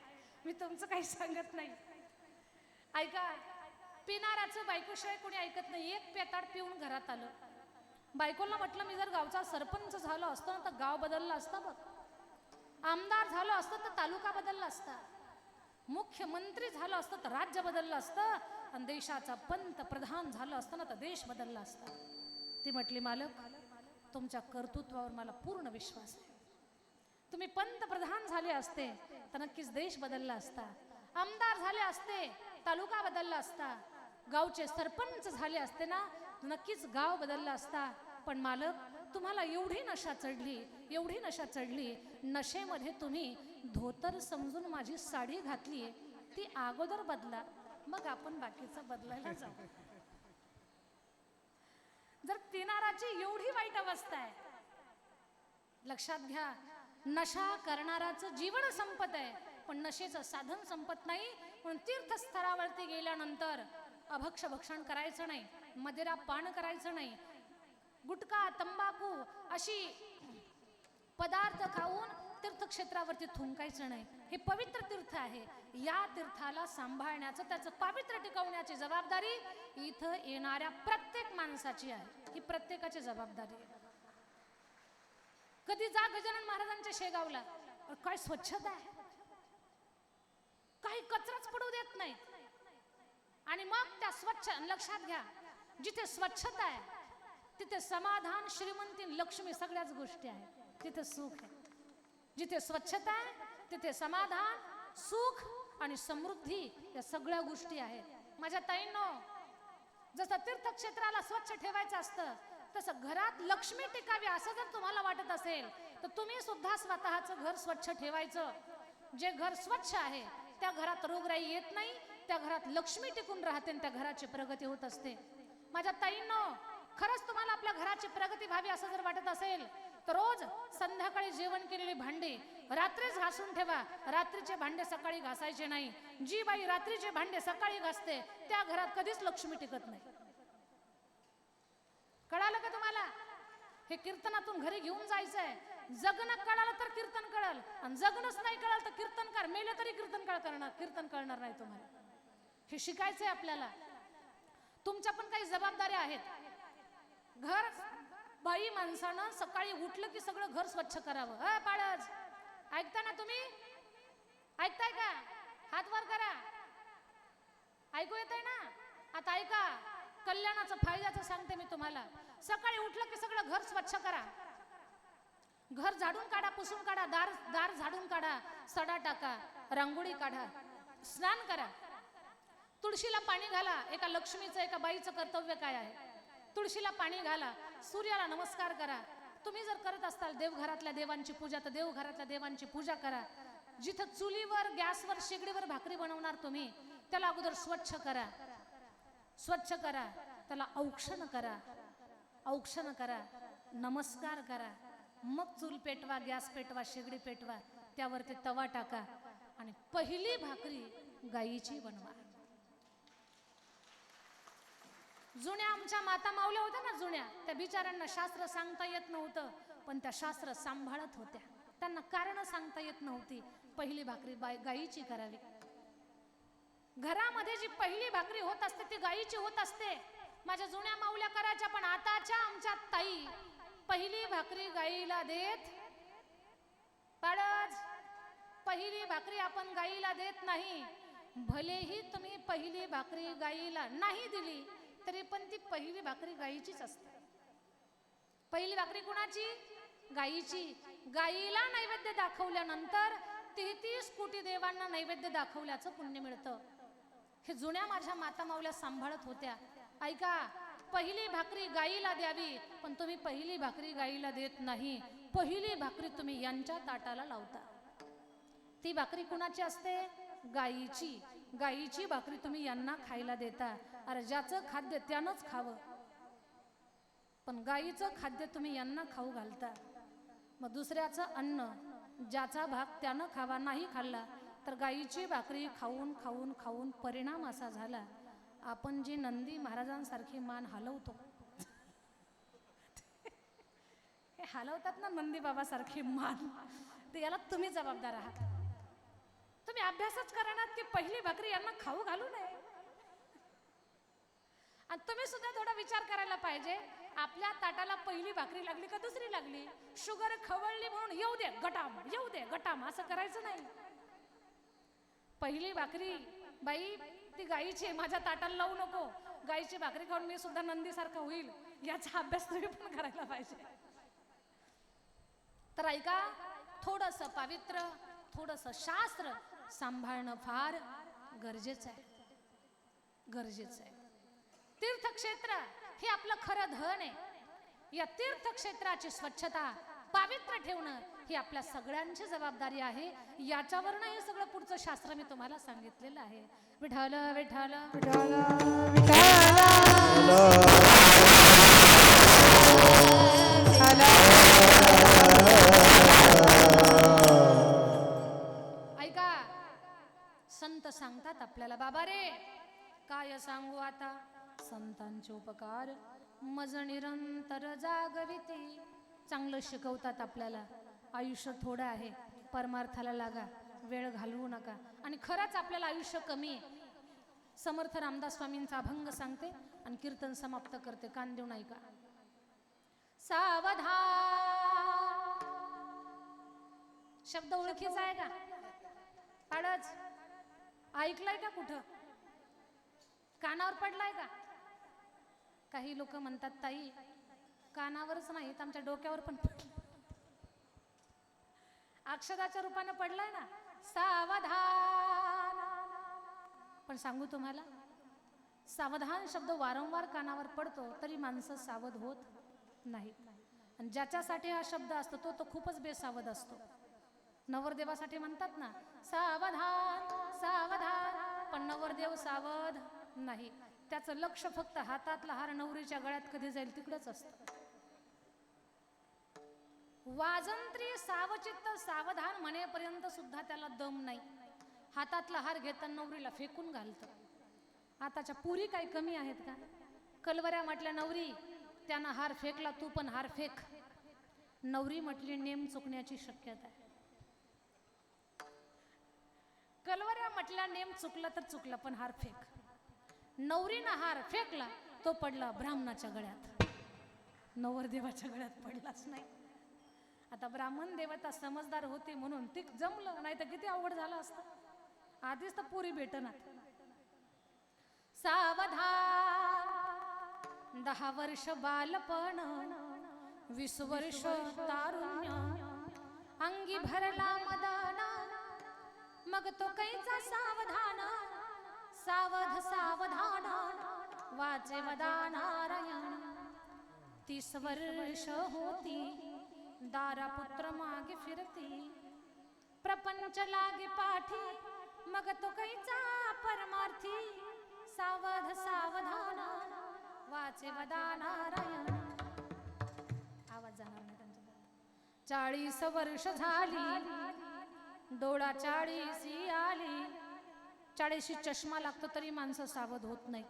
मी तुमचं काही सांगत नाही. ऐका, पिणाराचं बायकोशिवाय कोणी ऐकत नाही. एक पेताड पिऊन घरात आलं. बायकोला म्हटलं, मी जर गावचा सरपंच झालो असतो ना तर गाव बदलला असता बघ, आमदार झालो असतो तर तालुका बदलला असता. मुख्यमंत्री झालं असतं तर राज्य बदललं असतं, आणि देशाचा पंतप्रधान झालं असतं ना तर देश बदलला असता. ती म्हटली, मालक तुमच्या कर्तृत्वावर मला पूर्ण विश्वास आहे. तुम्ही पंतप्रधान झाले असते तर नक्कीच देश बदलला असता, आमदार झाले असते तालुका बदलला असता, गावचे सरपंच झाले असते ना नक्कीच गाव बदलला असता. पण मालक तुम्हाला एवढी नशा चढली, एवढी नशा चढली, नशेमध्ये तुम्ही धोतर समजून माझी साडी घातली, ती अगोदर बदला, मग आपण बाकीचं बदलायला जाऊ. जर किनाराची एवढी वाईट अवस्था आहे, लक्षात घ्या, नशा करणाराचं जीवन संपत आहे, पण नशेचं साधन संपत नाही. म्हणून तीर्थस्थळावरती गेल्यानंतर अभक्ष भक्षण करायचं नाही, मदिरा पान करायचं नाही, गुटखा तंबाखू अशी पदार्थ खाऊन तीर्थक्षेत्रावरती थुंकायचं नाही. हे पवित्र तीर्थ आहे, या तीर्थाला सांभाळण्याचं, त्याचं पावित्र्य टिकवण्याची जबाबदारी इथं येणाऱ्या प्रत्येक माणसाची आहे. ही प्रत्येकाची जबाबदारी आहे. कधी जा गजानन महाराजांच्या शेगावला, काय स्वच्छता आहे, काही कचराच पडू देत नाही. आणि मग त्या स्वच्छ, लक्षात घ्या, जिथे स्वच्छता आहे तिथे समाधान, श्रीमंती, लक्ष्मी सगळ्याच गोष्टी आहेत, तिथे सुख आहे. जिथे स्वच्छता आहे तिथे समाधान, सुख आणि समृद्धी या सगळ्या गोष्टी आहेत. माझ्या ताईंनो, जसं तीर्थक्षेत्राला स्वच्छ ठेवायचं असतं तसं घरात लक्ष्मी टिकावी असं जर तुम्हाला वाटत असेल तर तुम्ही सुद्धा स्वतःचं घर स्वच्छ ठेवायचं. जे घर स्वच्छ आहे त्या घरात रोगराई येत नाही, त्या घरात लक्ष्मी टिकून राहते आणि त्या घराची प्रगती होत असते. माझ्या ताईंनो, खरंच तुम्हाला आपल्या घराची प्रगती व्हावी असं जर वाटत असेल तर रोज संध्याकाळी जेवण केलेली भांडी रात्रीच घासून ठेवा. रात्रीचे भांडे सकाळी घासायचे नाही. जी बाई रात्रीचे भांडे सकाळी घासते त्या घरात कधीच लक्ष्मी टिकत नाही. कळालं का तुम्हाला? हे कीर्तनातून घरी घेऊन जायचंय. जगणं कळालं तर कीर्तन कळल, आणि जगणंच नाही कळालं तर कीर्तनकार मेलं तरी कीर्तन कळणार नाही तुम्हाला. हे शिकायचंय आपल्याला. तुमच्या पण काही जबाबदाऱ्या आहेत. घर बाई माणसानं सकाळी उठलं की सगळं घर स्वच्छ करावं. पाळज, ऐकता ना तुम्ही? ऐकताय का? हात वर करा. ऐकू येतंय ना? आता ऐका, कल्याणाचं फायद्याचं सांगते मी तुम्हाला. सकाळी उठलं की सगळं घर स्वच्छ करा. घर झाडून काढा, पुसून काढा, दार झाडून काढा, सडा टाका, रांगोळी काढा, स्नान करा, तुळशीला पाणी घाला. एका लक्ष्मीचं, एका बाईचं कर्तव्य काय आहे? तुळशीला पाणी घाला, सूर्याला नमस्कार करा. तुम्ही जर करत असताल देवघरातल्या देवांची पूजा तर देवघरातल्या देवांची पूजा करा. जिथं चुलीवर, गॅसवर, शेगडीवर भाकरी बनवणार तुम्ही त्याला अगोदर स्वच्छ करा. स्वच्छ करा, त्याला औक्षण करा, औक्षण करा, नमस्कार करा. मग चूल पेटवा, गॅस पेटवा, शेगडी पेटवा, त्यावरती तवा टाका आणि पहिली भाकरी गाईची बनवा. जुन्या आमच्या माता माऊल्या होत्या ना, जुन्या, त्या बिचाऱ्यांना शास्त्र सांगता येत नव्हतं, पण त्या शास्त्र सांभाळत होत्या. त्यांना कारण सांगता येत नव्हती. पहिली भाकरी गाईची करावी. घरामध्ये जी पहिली भाकरी होत असते ती गाईची होत असते. माझ्या जुन्या माऊल्या करायच्या, पण आताच्या आमच्या ताई पहिली भाकरी गाईला देत. पाडच, पहिली भाकरी आपण गाईला देत नाही. भलेही तुम्ही पहिली भाकरी गाईला नाही दिली तरी पण ती पहिली भाकरी गाईचीच असते. पहिली भाकरी कुणाची? गाईची. गाईला नैवेद्य दाखवल्यानंतर 33 कोटी देवांना नैवेद्य दाखवल्याचं पुण्य मिळतं. हे जुन्या माझ्या माता माऊल्या सांभाळत होत्या. ऐका, पहिली भाकरी गाईला द्यावी, पण तुम्ही पहिली भाकरी गाईला देत नाही. पहिली भाकरी तुम्ही यांच्या ताटाला लावता. ती भाकरी कुणाची असते? गाईची. गाईची भाकरी तुम्ही यांना खायला देता. अरे ज्याचं खाद्य त्यानंच खावं, पण गाईचं खाद्य तुम्ही यांना खाऊ घालता. मग दुसऱ्याचं अन्न ज्याचा भाग त्यानं खावा, नाही खाल्ला तर गाईची भाकरी खाऊन खाऊन खाऊन परिणाम असा झाला, आपण जी नंदी महाराजांसारखी मान हलवतो, हे हलवतात ना नंदी बाबासारखी मान, ते याला तुम्ही जबाबदार आहात. तुम्ही अभ्यासच करणार की पहिली भाकरी यांना खाऊ घालू नये. आणि तुम्ही सुद्धा थोडा विचार करायला पाहिजे, आपल्या ताटाला पहिली भाकरी लागली का दुसरी लागली? शुगर खवळली म्हणून येऊ दे गटाम, येऊ दे गटाम असं करायचं नाही. पहिली भाकरी बाई ती गाईची आहे, माझ्या ताटाला लावू नको. गाईची भाकरी खाऊन मी सुद्धा नंदीसारखा होईल याचा अभ्यास तुम्ही पण करायला पाहिजे. तर ऐका, थोडंसं पावित्र्य, थोडंसं शास्त्र सांभाळणं फार गरजेचं आहे, गरजेचं आहे. तीर्थक्षेत्र हे आपलं खरं धन आहे. या तीर्थक्षेत्राची स्वच्छता, पावित्र्य ठेवणं ही आपल्या सगळ्यांची जबाबदारी आहे. याच्यावरनं हे सगळं पुढचं शास्त्र मी तुम्हाला सांगितलेलं आहे. विठाल विठाल ऐका, संत सांगतात आपल्याला, बाबा रे काय सांगू आता, संतांचे उपकार मज निरंतर जागविती. चांगलं शिकवतात आपल्याला. आयुष्य थोडं आहे, परमार्थाला लागा, वेळ घालवू नका. आणि खरंच आपल्याला आयुष्य कमी आहे. समर्थ रामदास स्वामींचा अभंग सांगते आणि कीर्तन समाप्त करते, कान देऊन ऐका. सावधान शब्द ओळखीचा आहे का? पाडच ऐकलाय का? कुठं कानावर पडलाय का? काही लोक म्हणतात ताई कानावरच नाही तर आमच्या डोक्यावर पण पडलं, अक्षराच्या रूपाने पडलाय ना. सावधान. पण सांगू तुम्हाला, सावधान शब्द वारंवार कानावर पडतो तरी माणसं सावध होत नाही. आणि ज्याच्यासाठी हा शब्द असतो तो खूपच बेसावध असतो. नवरदेवासाठी म्हणतात ना सावधान सावधान, पण नवरदेव सावध नाही. त्याचं लक्ष फक्त हातातला हार नवरीच्या गळ्यात कधी जाईल तिकडेच असतं. वाजंत्री सावचित्त सावधान म्हणेपर्यंत सुद्धा त्याला दम नाही. हातातला हार घेताना नवरीला फेकून घालतं. आताच्या पुरी काही कमी आहेत का? कलवऱ्या म्हटल्या नवरी, त्यानं हार फेकला, तू पण हार फेक. नवरी म्हटली नेम चुकण्याची शक्यता आहे. कलवऱ्या म्हटल्या नेम चुकलं तर चुकलं पण हार फेक. नवरीनं हार फेकला, तो पडला ब्राह्मणाच्या गळ्यात, नवरदेवाच्या गळ्यात पडलाच नाही. आता ब्राह्मण देवता समजदार होते म्हणून ती जमलं, नाही तर किती अवघड झालं असतं. आधीच तर पुरी भेटनात. सावधान 10 वर्ष बालपण, 20 वर्ष तारुण्य, अंगी भरला मदन, मग तो कैचा सावधान. सावध सावधान वाचे वदा नारायण. 30 वर्ष होती दारापुत्र मागे फिरती, प्रपंच लागे पाठी, मग तो कैचा परमार्थी. सावध सावधान वाचे वदा नारायण. आवाज जाणार नाही त्यांच्या. 40 वर्ष झाली, डोळा 40 आली. 40शी चष्मा लागतो तरी माणसं सावध होत नाहीत.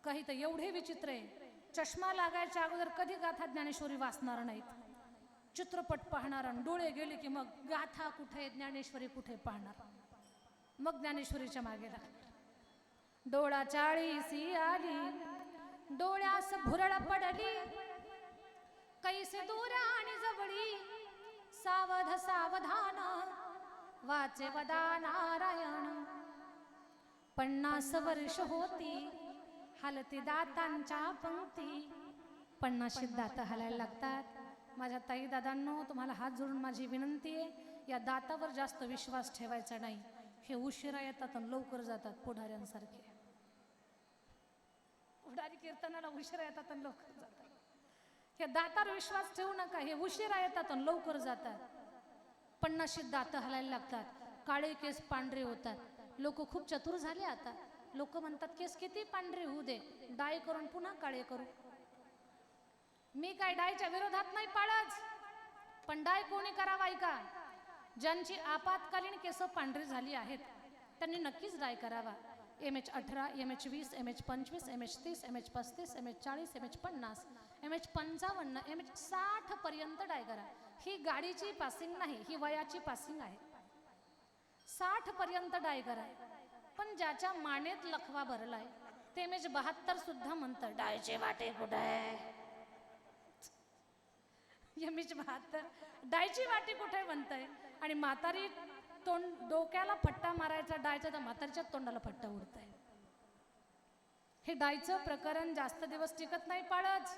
काही तर एवढे विचित्र आहे, चष्मा लागायच्या अगोदर कधी गाथा ज्ञानेश्वरी वाचणार नाहीत. चित्रपट पाहणार आणि डोळे गेले की मग गाथा कुठे, ज्ञानेश्वरी कुठे पाहणार. मग ज्ञानेश्वरीच्या मागे लागणार. डोळा 40 आली, डोळ्यास भुरळ पडली, कैसे दूर आणि जवळी. सावध सावधान वाचे वदा नारायण. 50 वर्ष होती, हलती दातांच्या पंक्ती. 50 दात हलायला लागतात. माझ्या ताई दादांनो, तुम्हाला हात जोडून माझी विनंती आहे, या दातावर जास्त विश्वास ठेवायचा नाही. हे उशिरा येतात आणि लवकर जातात, पुढाऱ्यांसारखे. पुढारी कीर्तनाला उशिरा येतात आणि लवकर जातात. हे दातावर विश्वास ठेवू नका, हे उशिरा येतात आणि लवकर जातात. 50 दात हलायला लागतात, काळे केस पांढरे होतात. लोक खूप चतुर झाले आता. लोक म्हणतात केस किती पांढरे होऊ दे, डाय करून पुन्हा काळे करू. मी काय डायच्या विरोधात नाही पाळच, पण डाय कोणी करावा ऐका. ज्यांची आपत्कालीन केस पांढरी झाली आहेत त्यांनी नक्कीच डाय करावा. MH18, MH20, MH25, MH30, MH35, MH40, MH50, MH55, MH60 पर्यंत डाय करा. ही गाडीची पासिंग नाही, ही वयाची पासिंग आहे. 60 पर्यंत डाय करा. पण ज्याच्या मानेत लखवा भरलाय ते MH72 सुद्धा म्हणतं डायचे वाटे कुठे आहे. MH72 डायची वाटी कुठे म्हणतंय. आणि म्हातारी तोंड डोक्याला फट्टा मारायचा डायचा तर म्हातारीच्या तोंडाला फट्टा उडताय. हे डायचं प्रकरण जास्त दिवस टिकत नाही पाळच.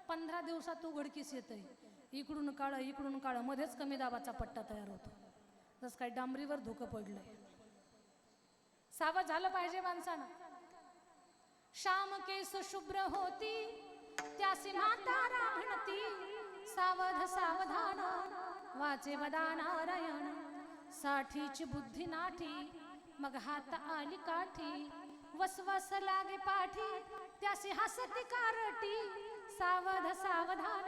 15 दिवसात उघडकीस येतंय. इकडून काळं मध्येच कमी दाबाचा पट्टा तयार होतो. जसं काही डांबरीवर धुकं पडलंय. सावध झालं पाहिजे माणसानं. श्याम केस शुभ्र होती त्यासी म्हातारा म्हणती, सावध सावधान वाचे वदा नारायण. साठीची बुद्धी नाठी मग हात आली काठी, वसवस लागे पाठी त्यासी हसती कारटी. सावध सावधान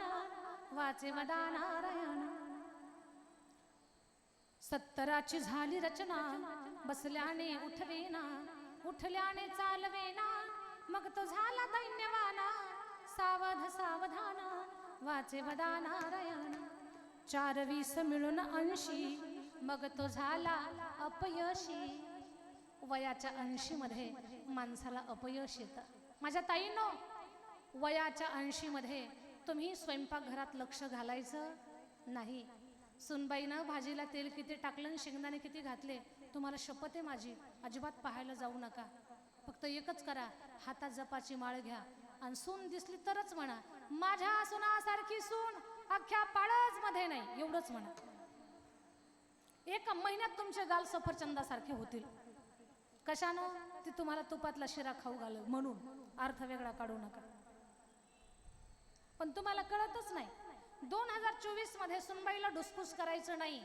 वाचे वदा नारायण. 70ची झाली रचना बसल्याने उठवेना, उठल्याने चालवेना मग तो झाला दैन्यवाना. सावध सावधान वाचे वदा नारायण. 4-20 मिळून 80 मग तो झाला अपयशी. वयाच्या 80 मध्ये माणसाला अपयश येतं. माझ्या ताईंनो, वयाच्या 80 मध्ये तुम्ही स्वयंपाकघरात लक्ष घालायचं नाही. सुनबाईनं भाजीला तेल किती टाकलं आणि शेंगदाणे किती घातले तुम्हाला शपथ आहे माझी, अजिबात पाहायला जाऊ नका. फक्त एकच करा, हातात जपाची माळ घ्या आणि सून दिसली तरच म्हणा, माझ्या सुनासारखी सून अख्ख्या पाळज मध्ये नाही, एवढंच म्हणा. 1 महिन्यात तुमचे गाल सफरचंदासारखे होतील. कशानं? ती तुम्हाला तुपातला शिरा खाऊ घाल म्हणून. अर्थ वेगळा काढू नका. पण तुम्हाला कळतच नाही. 2024 मध्ये सुनबाईला डुसफूस करायचं नाही,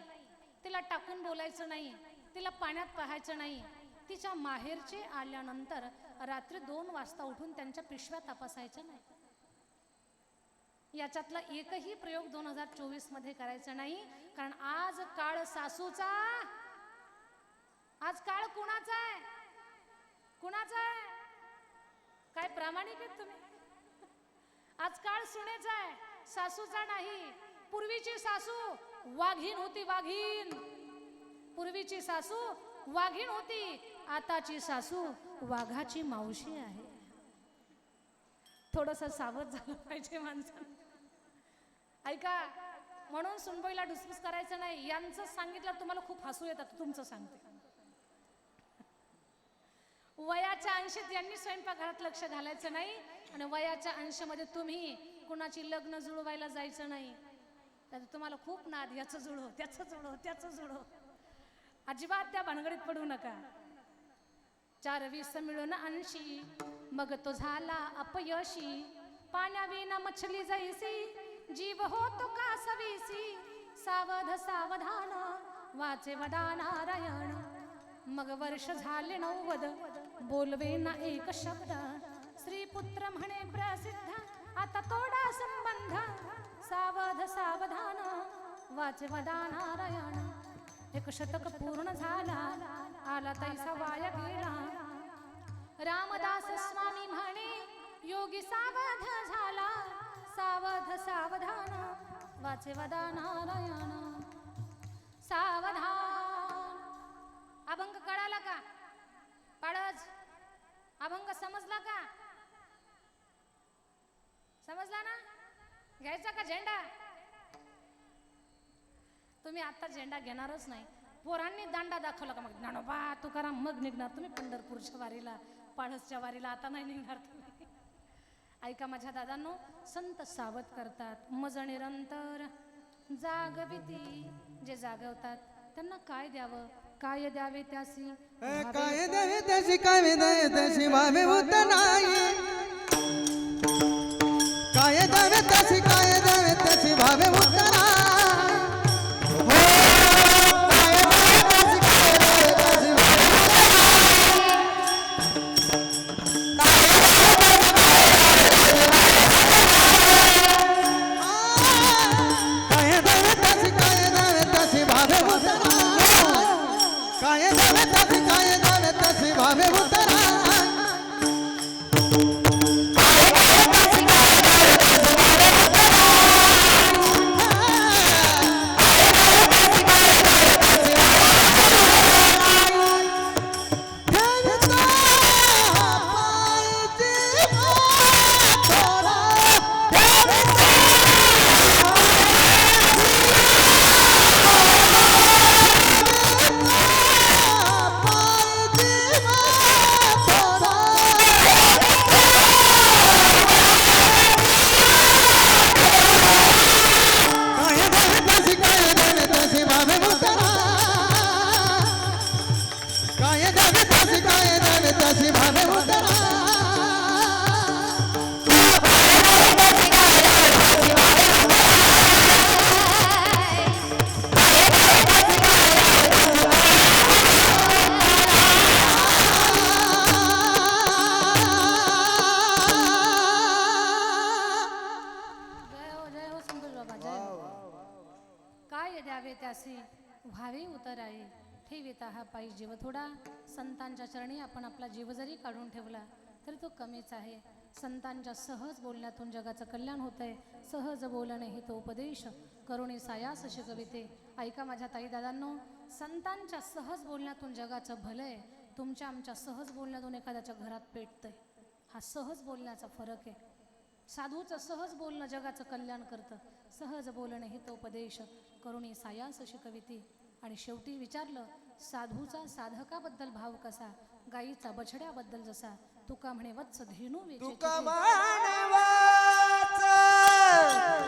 तिला टाकून बोलायचं नाही, तिला पाण्यात पाहायचं नाही. तिच्या माहेरचे आल्यानंतर रात्री 2 वाजता उठून त्यांच्या पिशव्या तपासायच्या नाही. याच्यातला एकही प्रयोग 2024 मध्ये करायचा नाही. कारण आज काळ सासूचा, आज काळ कुणाचा आहे? कुणाचा आहे? काय प्रामाणिक आहेत तुम्ही? आज काळ सुनेचा आहे, सासूचा नाही. पूर्वीची सासू वाघीण होती, वाघीण. पूर्वीची सासू वाघीण होती, आताची सासू वाघाची मावशी आहे. थोडस सावध झालं पाहिजे माणसानं. ऐका, म्हणून सुनबाईला डुसफूस करायचं नाही. यांचं सांगितलं तुम्हाला खूप हसू येतात, तुमचं सांगते. वयाच्या 80 यांनी स्वयंपाकघरात लक्ष घालायचं नाही आणि वयाच्या 80 मध्ये तुम्ही कुणाची लग्न जुळवायला जायचं नाही. तर तुम्हाला खूप नाद, याचं जुळव, त्याचं जुळव, त्याचं जुळव. अजिबात त्या भानगडीत पडू नका. 4-20 मिळून 80 मग तो झाला अपयशी. पाण्याविना मछली जैसी जीव होतो कासवीसी. सावध सावधान वाचे वदा नारायण. मग वर्ष झाले 90 बोलवे ना एक शब्द. श्रीपुत्र म्हणे प्रसिद्ध आता तोडा संबंध. सावध सावधान वाचे वदा नारायण. 1 शतक पूर्ण झाला आला तैसा वाया गेला. रामदास स्वामी म्हणे योगी सावध झाला. सावध सावधान वाचे वदा नारायण. सावधान. अभंग कळाला का? पाळज अभंग समजला का? समजला ना? घ्यायचा का झेंडा? तुम्ही आता झेंडा घेणारच नाही. पोरांनी दांडा दाखवला का मग ज्ञानोबा तुकाराम मग निघणार तुम्ही पंढरपूरच्या वारीला, पाळसच्या वारीला. आता नाही निघणार तुम्ही. ऐका माझ्या दादांनो, संत सावध करतात. मज निरंतर जागविती. जे जागवतात त्यांना काय द्यावं, काय द्यावे त्यासी. काय द्यावे त्याशी, काय द्यावे त्याशी भावे होत नाही. काय द्यावे त्याशी, काय द्यावे त्याशी भावे होत नाही. ठेविता हा पायी जीव थोडा. संतांच्या चरणी आपण आपला जीव जरी काढून ठेवला तरी तो कमीच आहे. संतांच्या सहज बोलण्यातून जगाचं कल्याण होतंय. सहज बोलणे ही तो उपदेश, करुणी सायास शिकविते. ऐका माझ्या ताई दादांनो, संतांच्या सहज बोलण्यातून जगाचं भलंय. तुमच्या आमच्या सहज बोलण्यातून एखाद्याच्या घरात पेटतंय. हा सहज बोलण्याचा फरक आहे. साधूचं सहज बोलणं जगाचं कल्याण करतं. सहज बोलणे ही तो उपदेश, करुणी सायास शिकविते. आणि शेवटी विचारलं, साधूचा साधकाबद्दल भाव कसा, गाईचा बछड्याबद्दल जसा. तुका म्हणे वत्स धेनू वेचे तुका चिते. म्हणे वाच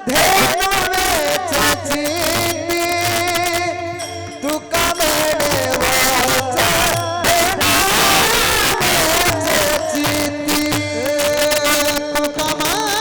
धेनू वेचे चिती. तुका म्हणे वाच धेनू वेचे चिती. तुका म्हणे वाच धेनू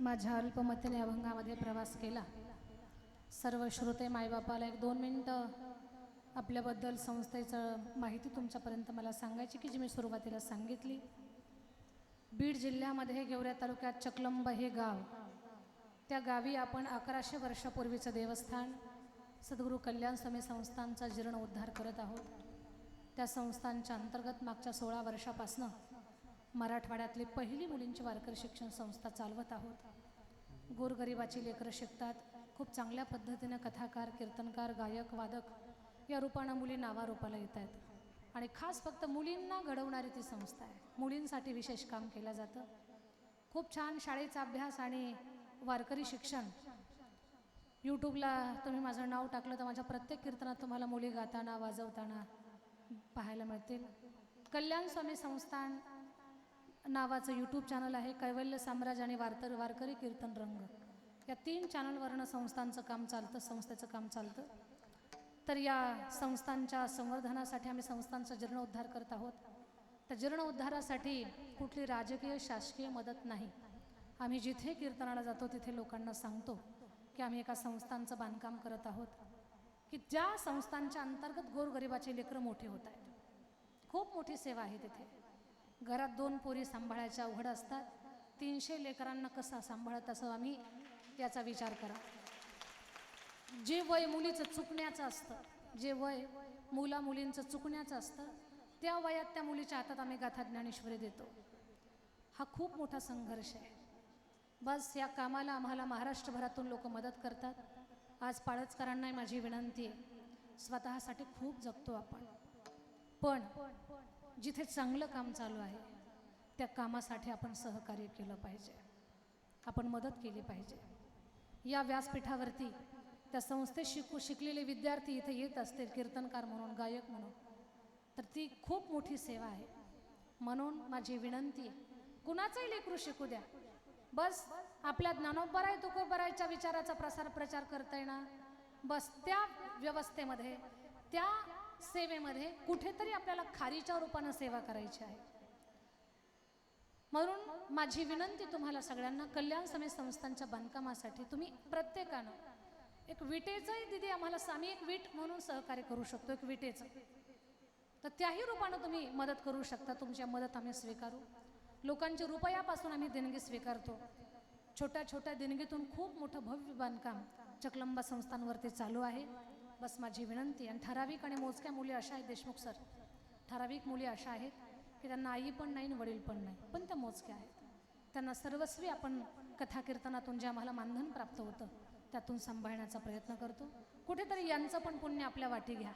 माझ्या अल्पमतीने अभंगामध्ये प्रवास केला. सर्व श्रोते मायबापाला 1-2 मिनटं आपल्याबद्दल संस्थेचं माहिती तुमच्यापर्यंत मला सांगायची की जी मी सुरुवातीला सांगितली. बीड जिल्ह्यामध्ये गेवऱ्या तालुक्यात चकलंब हे गाव. त्या गावी आपण 1100 वर्षापूर्वीचं देवस्थान सद्गुरू कल्याण स्वामी संस्थांचा जीर्णोद्धार करत आहोत. त्या संस्थांच्या अंतर्गत मागच्या 16 वर्षापासनं मराठवाड्यातली पहिली मुलींची वारकरी शिक्षण संस्था चालवत आहोत. गोरगरिबाची लेकरं शिकतात. खूप चांगल्या पद्धतीनं कथाकार, कीर्तनकार, गायक, वादक या रूपानं मुली नावारूपाला येत आहेत. आणि खास फक्त मुलींना घडवणारी ती संस्था आहे. मुलींसाठी विशेष काम केलं जातं. खूप छान शाळेचा अभ्यास आणि वारकरी शिक्षण. यूट्यूबला तुम्ही माझं नाव टाकलं तर माझ्या प्रत्येक कीर्तनात तुम्हाला मुली गाताना वाजवताना पाहायला मिळतील. कल्याण स्वामी संस्थान नावाचं यूट्यूब चॅनल आहे. कैवल्य साम्राज्य आणि वारकरी कीर्तन रंग या 3 चॅनलवरनं संस्थांचं काम चालतं, संस्थेचं काम चालतं. तर या संस्थांच्या संवर्धनासाठी आम्ही संस्थांचा जीर्णोद्धार करत आहोत. त्या जीर्णोद्धारासाठी कुठली राजकीय शासकीय मदत नाही. आम्ही जिथे कीर्तनाला जातो तिथे लोकांना सांगतो की आम्ही एका संस्थांचं बांधकाम करत आहोत, की ज्या संस्थांच्या अंतर्गत गोरगरिबाचे लेकरं मोठे होत आहेत. खूप मोठी सेवा आहे तिथे. घरात 2 पोरी सांभाळायच्या अवघड असतात, 300 लेकरांना कसं सांभाळत असं आम्ही याचा विचार करा. जे वय मुलीचं चुकण्याचं असतं, जे वय मुलींचं चुकण्याचं असतं, त्या वयात त्या मुलीच्या हातात आम्ही गाथा ज्ञानेश्वरी देतो. हा खूप मोठा संघर्ष आहे. बस या कामाला आम्हाला महाराष्ट्रभरातून लोक मदत करतात. आज पाळजकरांना माझी विनंती आहे, स्वतःसाठी खूप जगतो आपण, पण जिथे चांगलं काम चालू आहे त्या कामासाठी आपण सहकार्य केलं पाहिजे, आपण मदत केली पाहिजे. या व्यासपीठावरती त्या संस्थेत शिकलेले विद्यार्थी इथे येत असतील कीर्तनकार म्हणून, गायक म्हणून, तर ती खूप मोठी सेवा आहे. म्हणून माझी विनंती आहे, कुणाचंही लेकरू शिकू द्या, बस आपल्या ज्ञानोबराय तुकोबरायच्या विचाराचा प्रचार करता येणार. बस त्या व्यवस्थेमध्ये, त्या सेवेमध्ये कुठेतरी आपल्याला खारीच्या रूपानं सेवा करायची आहे. म्हणून माझी विनंती तुम्हाला सगळ्यांना, कल्याण समेत संस्थांच्या बांधकामासाठी तुम्ही प्रत्येकानं एक विटेचंही दिदी आम्हाला, आम्ही एक वीट म्हणून सहकार्य करू शकतो, एक विटेचं, तर त्याही रूपानं तुम्ही मदत करू शकता. तुमच्या मदत आम्ही स्वीकारू. लोकांच्या रुपयापासून आम्ही देणगी स्वीकारतो. छोट्या छोट्या देणगीतून खूप मोठं भव्य बांधकाम चकलंबा संस्थांवरती चालू आहे. बस माझी विनंती. आणि ठराविक आणि मोजक्या मुली अशा आहेत देशमुख सर, ठराविक मुली अशा आहेत की त्यांना आई पण नाही वडील पण नाही, पण त्या मोजक्या आहेत. त्यांना सर्वस्वी आपण कथा कीर्तनातून जे आम्हाला मानधन प्राप्त होतं त्यातून सांभाळण्याचा प्रयत्न करतो. कुठेतरी यांचं पण पुण्य आपल्या वाटी घ्या.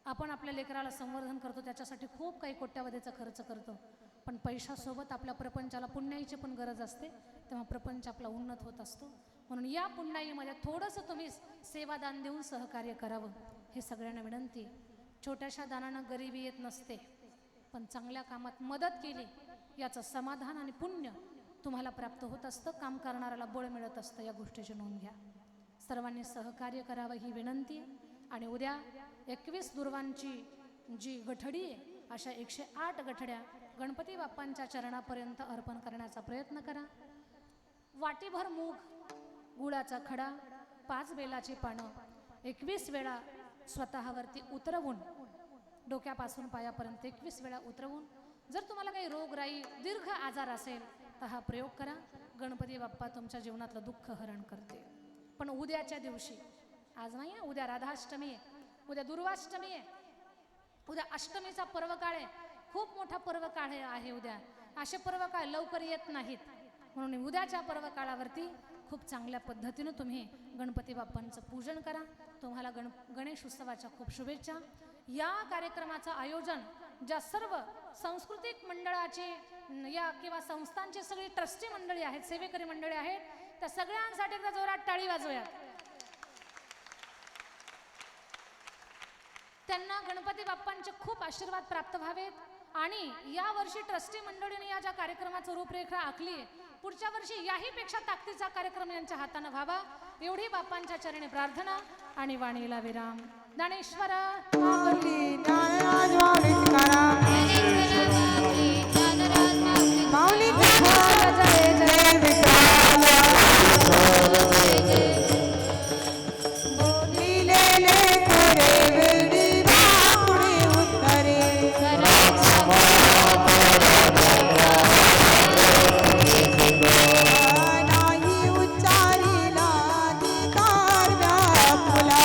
आपण आपल्या लेकराला संवर्धन करतो, त्याच्यासाठी खूप काही कोट्यावधीचा खर्च करतो, पण पैशासोबत आपल्या प्रपंचाला पुण्याईची पण गरज असते, तेव्हा प्रपंच आपला उन्नत होत असतो. म्हणून या पुण्याईमध्ये थोडंसं तुम्ही सेवादान देऊन सहकार्य करावं, हे सगळ्यांना विनंती. छोट्याशा दानानं गरिबी येत नसते, पण चांगल्या कामात मदत केली याचं समाधान आणि पुण्य तुम्हाला प्राप्त होत असतं. काम करणाऱ्याला बळ मिळत असतं, या गोष्टीची नोंद घ्या. सर्वांनी सहकार्य करावं ही विनंती. आणि उद्या 21 दुर्वांची जी गठडी आहे, अशा 108 गठड्या गणपती बाप्पांच्या चरणापर्यंत अर्पण करण्याचा प्रयत्न करा. वाटीभर मूग, गुळाचा खडा, 5 बेलाची पानं 21 वेळा स्वतःवरती उतरवून, डोक्यापासून पायापर्यंत 21 वेळा उतरवून, जर तुम्हाला काही रोगराई, दीर्घ आजार असेल तर हा प्रयोग करा. गणपती बाप्पा तुमच्या जीवनातलं दुःख हरण करते. पण उद्याच्या दिवशी, आज नाही आहे, उद्या राधाष्टमी आहे, उद्या दुर्वाष्टमी आहे, उद्या अष्टमीचा पर्व काळ आहे. खूप मोठा पर्व काळ आहे उद्या. असे पर्व काळ लवकर येत नाहीत. म्हणून उद्याच्या पर्व काळावरती खूप चांगल्या पद्धतीनं तुम्ही गणपती बाप्पांचं पूजन करा. तुम्हाला गणेश उत्सवाच्या खूप शुभेच्छा. या कार्यक्रमाचं आयोजन ज्या सर्व सांस्कृतिक मंडळाचे या किंवा संस्थांचे सगळी ट्रस्टी मंडळी आहेत, सेवेकरी मंडळी आहेत, त्या सगळ्यांसाठी एकदा जोरात टाळी वाजवूयात. त्यांना गणपती बाप्पांचे खूप आशीर्वाद प्राप्त व्हावेत. आणि या वर्षी ट्रस्टी मंडळीने या ज्या कार्यक्रमाचं रूपरेखा आखली आहे, पुढच्या वर्षी याही पेक्षा ताकदीचा कार्यक्रम यांच्या हाताने व्हावा, एवढी बाप्पांच्या चरणी प्रार्थना. आणि वाणीला विराम. ज्ञानेश्वर माऊली ज्ञानराज माऊली तुकाराम, माऊली जय जय विठ्ठल. बोलिलेले खरे वेडी वाकुडी उत्तरे, नाही उच्चारिला अधिकार व्यापुला.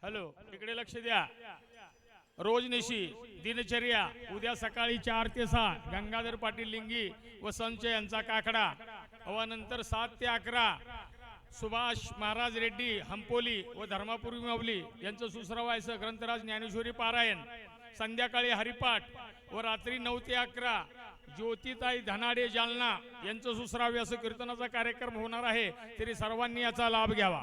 हॅलो, इकडे लक्ष द्या. रोजनिशी दिनचर्या उद्या सकाळी 4 ते 6 गंगाधर पाटील लिंगी व संचय यांचा काकडा, व नंतर 7 ते 11 सुभाष महाराज रेड्डी हंपोली व धर्मापुरी माऊली यांचं सुसरावायचं ग्रंथराज ज्ञानेश्वरी पारायण, संध्याकाळी हरिपाठ व रात्री 9 ते 11 ज्योतिताई धनाडे जालना यांचं सुसराव्यास कीर्तनाचा कार्यक्रम होणार आहे, तरी सर्वांनी याचा लाभ घ्यावा.